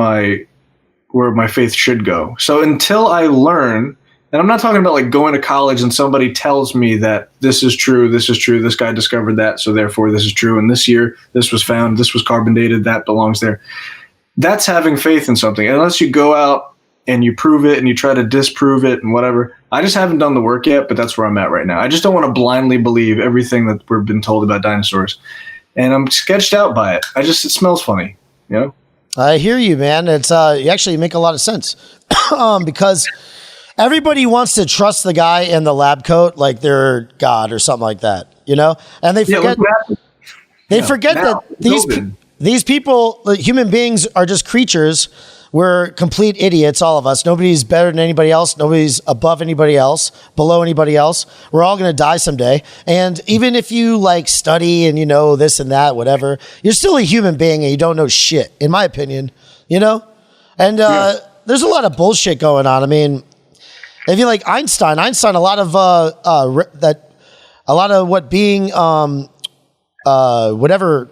where my faith should go. So until I learn, and I'm not talking about like going to college and somebody tells me that this is true, this guy discovered that, so therefore this is true, and this year this was found, this was carbon dated, that belongs there. That's having faith in something. Unless you go out and you prove it and you try to disprove it and whatever. I just haven't done the work yet, but that's where I'm at right now. I just don't want to blindly believe everything that we've been told about dinosaurs. And I'm sketched out by it. It smells funny, I hear you, man. It's you actually make a lot of sense because everybody wants to trust the guy in the lab coat like they're God or something like that, and they forget that these people, human beings, are just creatures we're complete idiots, all of us. Nobody's better than anybody else. Nobody's above anybody else, below anybody else. We're all going to die someday. And even if you like study and you know this and that, whatever, you're still a human being and you don't know shit, in my opinion, you know? And there's a lot of bullshit going on. I mean, if you like Einstein, a lot of what being whatever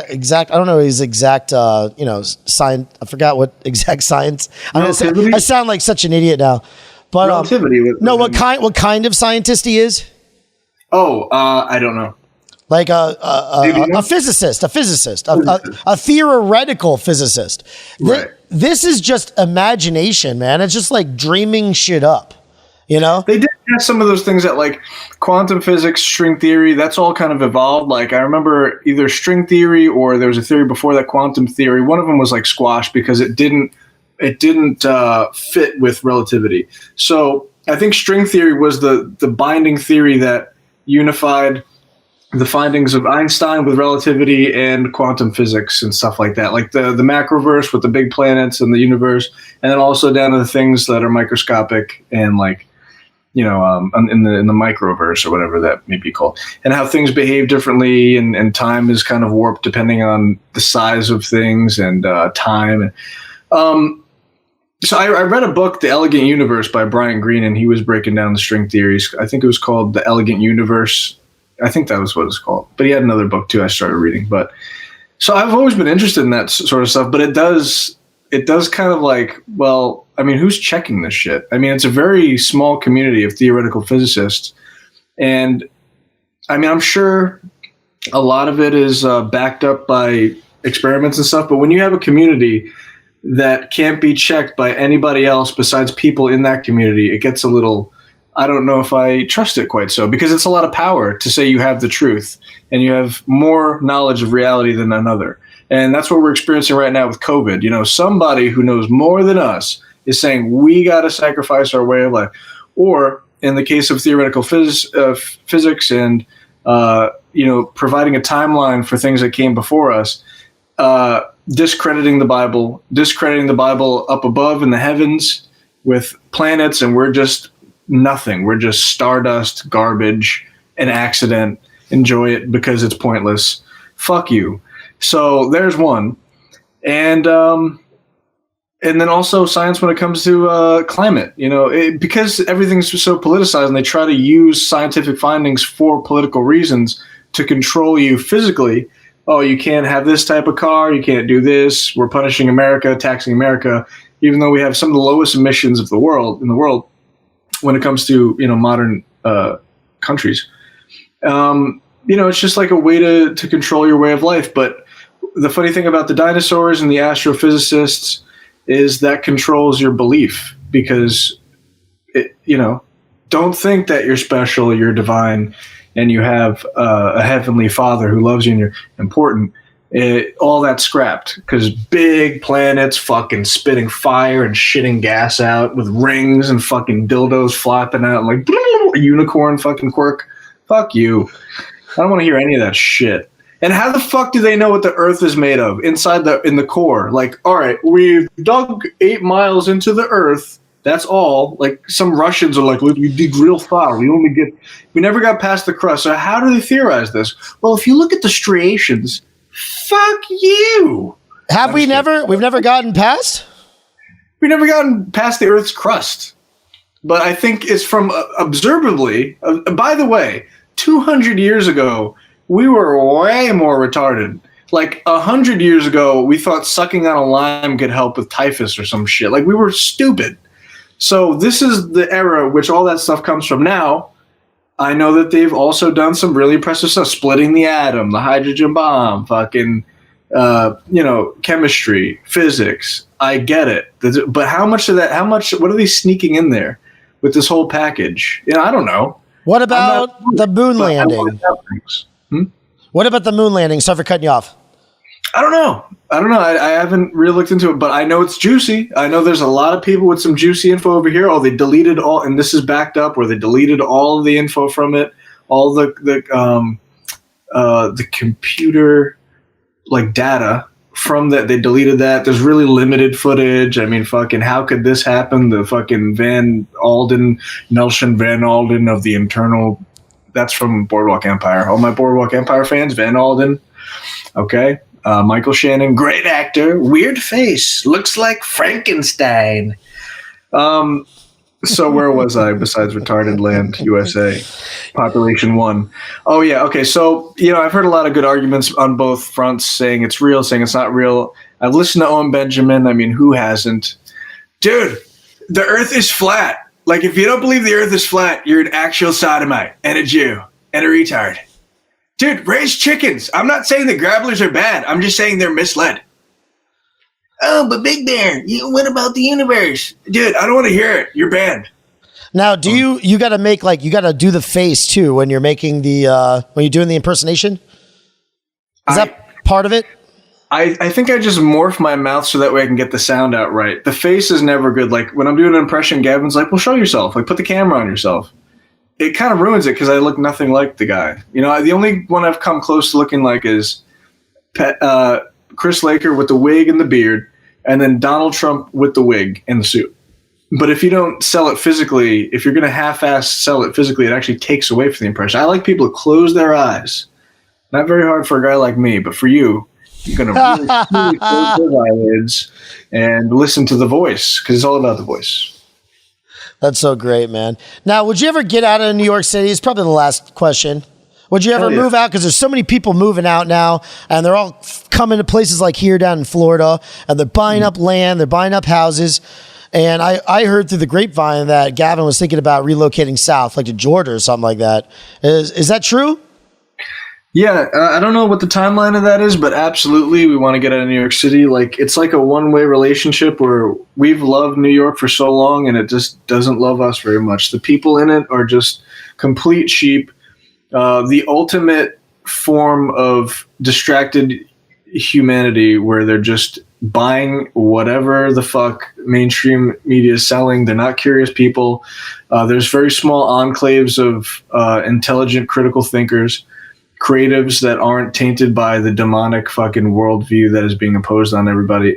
exact, I don't know his exact science. I forgot what exact science. I sound like such an idiot now. But relativity. What kind of scientist he is? I don't know. Like a physicist, a theoretical physicist. Right. This is just imagination, man. It's just like dreaming shit up. You know, they did have some of those things that like quantum physics, string theory. That's all kind of evolved. Like I remember either string theory or there was a theory before that, quantum theory. One of them was like squashed because it didn't fit with relativity. So I think string theory was the binding theory that unified the findings of Einstein with relativity and quantum physics and stuff like that, like the macroverse with the big planets and the universe, and then also down to the things that are microscopic and like, in the microverse or whatever that may be called, and how things behave differently, and time is kind of warped depending on the size of things and time. So I read a book, The Elegant Universe by Brian Greene, and he was breaking down the string theories. I think it was called The Elegant Universe. I think that was what it's called. But he had another book too I started reading. But so I've always been interested in that sort of stuff, but it does kind of like, well, I mean, who's checking this shit? I mean, it's a very small community of theoretical physicists. And I mean, I'm sure a lot of it is backed up by experiments and stuff. But when you have a community that can't be checked by anybody else besides people in that community, it gets a little, I don't know if I trust it quite so, because it's a lot of power to say you have the truth and you have more knowledge of reality than another. And that's what we're experiencing right now with COVID. You know, somebody who knows more than us is saying we got to sacrifice our way of life. Or in the case of theoretical physics and, providing a timeline for things that came before us, discrediting the Bible up above in the heavens with planets, and we're just nothing. We're just stardust, garbage, an accident. Enjoy it because it's pointless. Fuck you. So there's one. And then also science when it comes to climate, because everything's so politicized and they try to use scientific findings for political reasons to control you physically. Oh, you can't have this type of car. You can't do this. We're punishing America, taxing America, even though we have some of the lowest emissions in the world when it comes to, modern countries. It's just like a way to control your way of life. But the funny thing about the dinosaurs and the astrophysicists is that controls your belief, because don't think that you're special, you're divine, and you have a heavenly father who loves you and you're important. All that's scrapped because big planets fucking spitting fire and shitting gas out with rings and fucking dildos flopping out like a unicorn fucking quirk. Fuck you. I don't want to hear any of that shit. And how the fuck do they know what the Earth is made of in the core? Like, all right, we've dug 8 miles into the Earth. That's all. Like some Russians are like, look, we dig real far. We never got past the crust. So how do they theorize this? Well, if you look at the striations, fuck you. We've never gotten past? We've never gotten past the Earth's crust. But I think it's from observably. By the way, 200 years ago, we were way more retarded. Like 100 years ago, we thought sucking on a lime could help with typhus or some shit. Like we were stupid. So this is the era which all that stuff comes from. Now, I know that they've also done some really impressive stuff, splitting the atom, the hydrogen bomb, fucking, chemistry, physics. I get it. But how much of that, what are they sneaking in there with this whole package? I don't know. What about the moon landing? What about the moon landing? Sorry for cutting you off. I don't know. I haven't really looked into it, but I know it's juicy. I know there's a lot of people with some juicy info over here. Oh, they deleted all, and this is backed up, where they deleted all of the info from it, all the computer like data from that. They deleted that. There's really limited footage. I mean, fucking, how could this happen? The fucking Nelson Van Alden of the Internal. That's from Boardwalk Empire. All my Boardwalk Empire fans, Van Alden. Okay. Michael Shannon, great actor. Weird face. Looks like Frankenstein. So where was I besides Retarded Land, USA? Population 1. Oh, yeah. Okay. So, I've heard a lot of good arguments on both fronts saying it's real, saying it's not real. I've listened to Owen Benjamin. I mean, who hasn't? Dude, the earth is flat. Like, if you don't believe the earth is flat, you're an actual sodomite and a Jew and a retard. Dude, raise chickens. I'm not saying the grabblers are bad. I'm just saying they're misled. Oh, but Big Bear, what about the universe? Dude, I don't want to hear it. You're banned. Now, do you got to make, like, you got to do the face too when you're making when you're doing the impersonation? Is that part of it? I think I just morph my mouth so that way I can get the sound out right. The face is never good. Like, when I'm doing an impression, Gavin's like, well, show yourself. Like, put the camera on yourself. It kind of ruins it because I look nothing like the guy. The only one I've come close to looking like is Chris Laker with the wig and the beard, and then Donald Trump with the wig and the suit. But if you don't sell it physically, if you're going to half-ass sell it physically, it actually takes away from the impression. I like people to close their eyes. Not very hard for a guy like me, but for you, you're going to really close your eyelids and listen to the voice, because it's all about the voice. That's so great, man. Now, would you ever get out of New York City? It's probably the last question. Would you ever move out? Because there's so many people moving out now, and they're all coming to places like here down in Florida, and they're buying up land, they're buying up houses. And I heard through the grapevine that Gavin was thinking about relocating south, like to Georgia or something like that. Is that true? Yeah, I don't know what the timeline of that is, but absolutely, we want to get out of New York City. Like, it's like a one-way relationship where we've loved New York for so long, and it just doesn't love us very much. The people in it are just complete sheep. The ultimate form of distracted humanity where they're just buying whatever the fuck mainstream media is selling. They're not curious people. There's very small enclaves of intelligent, critical thinkers, creatives that aren't tainted by the demonic fucking worldview that is being imposed on everybody.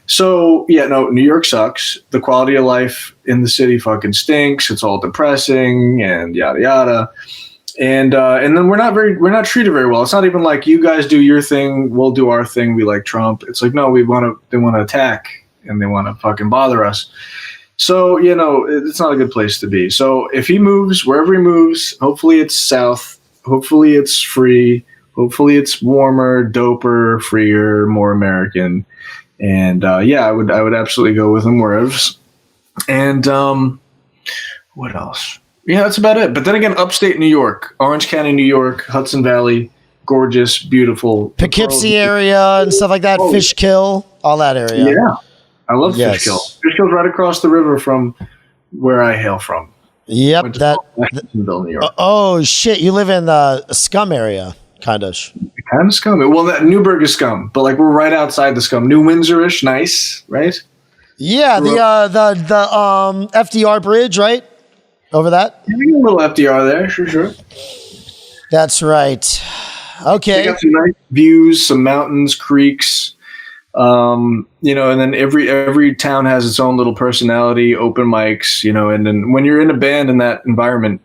So, yeah, no, New York sucks. The quality of life in the city fucking stinks. It's all depressing and yada yada. And then we're not treated very well. It's not even like you guys do your thing, we'll do our thing. We like Trump. It's like, no, they want to attack and they want to fucking bother us. So, it's not a good place to be. So if he moves, wherever he moves, hopefully it's south. Hopefully it's free. Hopefully it's warmer, doper, freer, more American. And I would absolutely go with him wherever. And what else? Yeah, that's about it. But then again, upstate New York, Orange County, New York, Hudson Valley, gorgeous, beautiful. Poughkeepsie area and stuff like that, Fishkill, all that area. Yeah, I love Fishkill. Fishkill's right across the river from where I hail from. Yep. New York. Oh, shit. You live in the Scum area, kind of. Kind of scummy. Well, that Newburgh is scum, but like we're right outside the scum. New Windsor-ish, nice, right? Yeah, the FDR bridge, right? Over that? Yeah, we got a little FDR there, sure. That's right. Okay. They got some nice views, some mountains, creeks, and then every town has its own little personality, open mics, and then when you're in a band in that environment,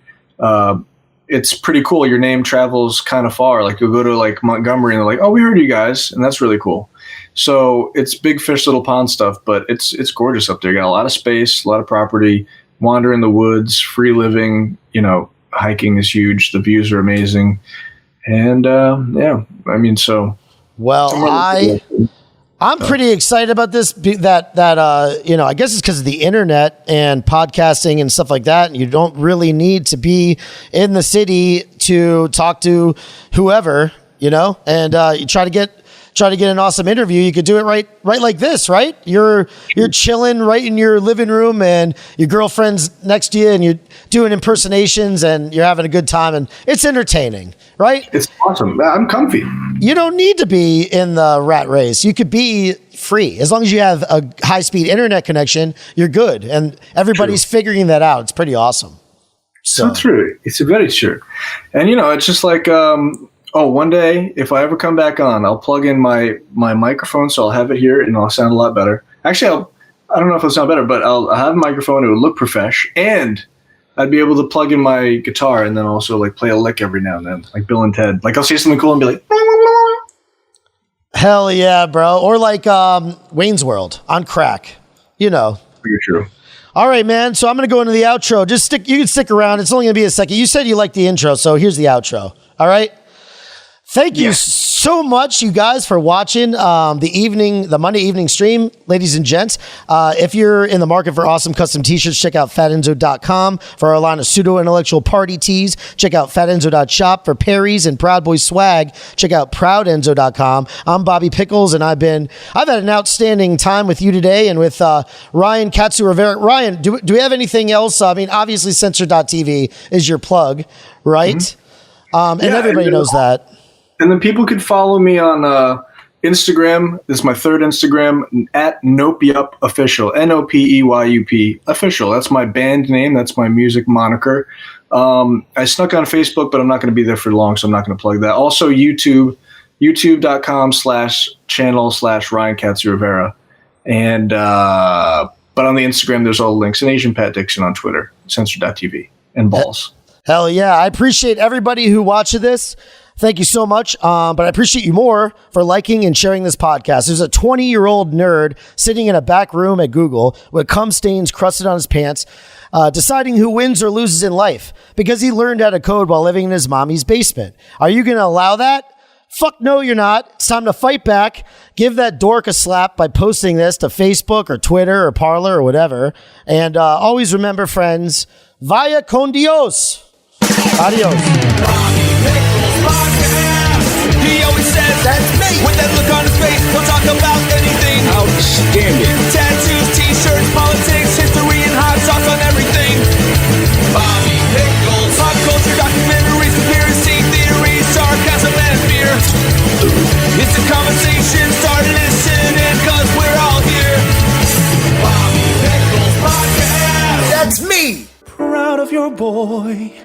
it's pretty cool. Your name travels kind of far. Like you'll go to like Montgomery and they're like, oh, we heard you guys. And that's really cool. So it's big fish, little pond stuff, but it's gorgeous up there. You got a lot of space, a lot of property, wander in the woods, free living, hiking is huge. The views are amazing. And well, I'm pretty excited about this. I guess it's because of the internet and podcasting and stuff like that. And you don't really need to be in the city to talk to whoever, and you try to get an awesome interview. You could do it right like this, right? You're chilling right in your living room and your girlfriend's next to you and you're doing impersonations and you're having a good time and it's entertaining, right? It's awesome. I'm comfy. You don't need to be in the rat race. You could be free. As long as you have a high-speed internet connection, you're good. And everybody's figuring that out. It's pretty awesome. So true. It's very true. And, it's just like Oh, one day, if I ever come back on, I'll plug in my microphone, so I'll have it here, and I'll sound a lot better. Actually, I don't know if it'll sound better, but I'll have a microphone. It would look profesh, and I'd be able to plug in my guitar and then also like play a lick every now and then, like Bill and Ted. Like I'll say something cool and be like, Hell yeah, bro. Or like Wayne's World on crack. You know. pretty true. All right, man. So I'm going to go into the outro. You can stick around. It's only going to be a second. You said you liked the intro, so here's the outro. All right. Thank you so much, you guys, for watching the Monday evening stream, ladies and gents. If you're in the market for awesome custom t-shirts, check out fatenzo.com for our line of pseudo-intellectual party tees. Check out fatenzo.shop for Perry's and Proud Boy swag. Check out proudenzo.com. I'm Bobby Pickles, and I've had an outstanding time with you today and with Ryan Katsu Rivera. Ryan, do we have anything else? I mean, obviously, Censored Dot TV is your plug, right? Mm-hmm. And everybody knows that. And then people could follow me on Instagram. This is my third Instagram, at Nopeyup Official. Nopeyup Official. That's my band name. That's my music moniker. I snuck on Facebook, but I'm not going to be there for long, so I'm not going to plug that. Also, YouTube, youtube.com/channel/Ryan Katsu Rivera. And, but on the Instagram, there's all the links. And Asian Pat Dixon on Twitter, Censored.tv, and balls. Hell yeah. I appreciate everybody who watched this. Thank you so much. But I appreciate you more for liking and sharing this podcast. There's a 20-year-old nerd sitting in a back room at Google with cum stains crusted on his pants, deciding who wins or loses in life because he learned how to code while living in his mommy's basement. Are you going to allow that? Fuck no, you're not. It's time to fight back. Give that dork a slap by posting this to Facebook or Twitter or Parler or whatever. And always remember, friends, vaya con Dios. Adios. He always says, that's me. With that look on his face, he'll talk about anything. Outstanding. Tattoos, t-shirts, politics, history, and hot sauce on everything. Bobby Pickles. Pop culture, documentaries, conspiracy theories, sarcasm, and fear. It's a conversation, start listening, cause we're all here. Bobby Pickles Podcast. That's me. Proud of your boy.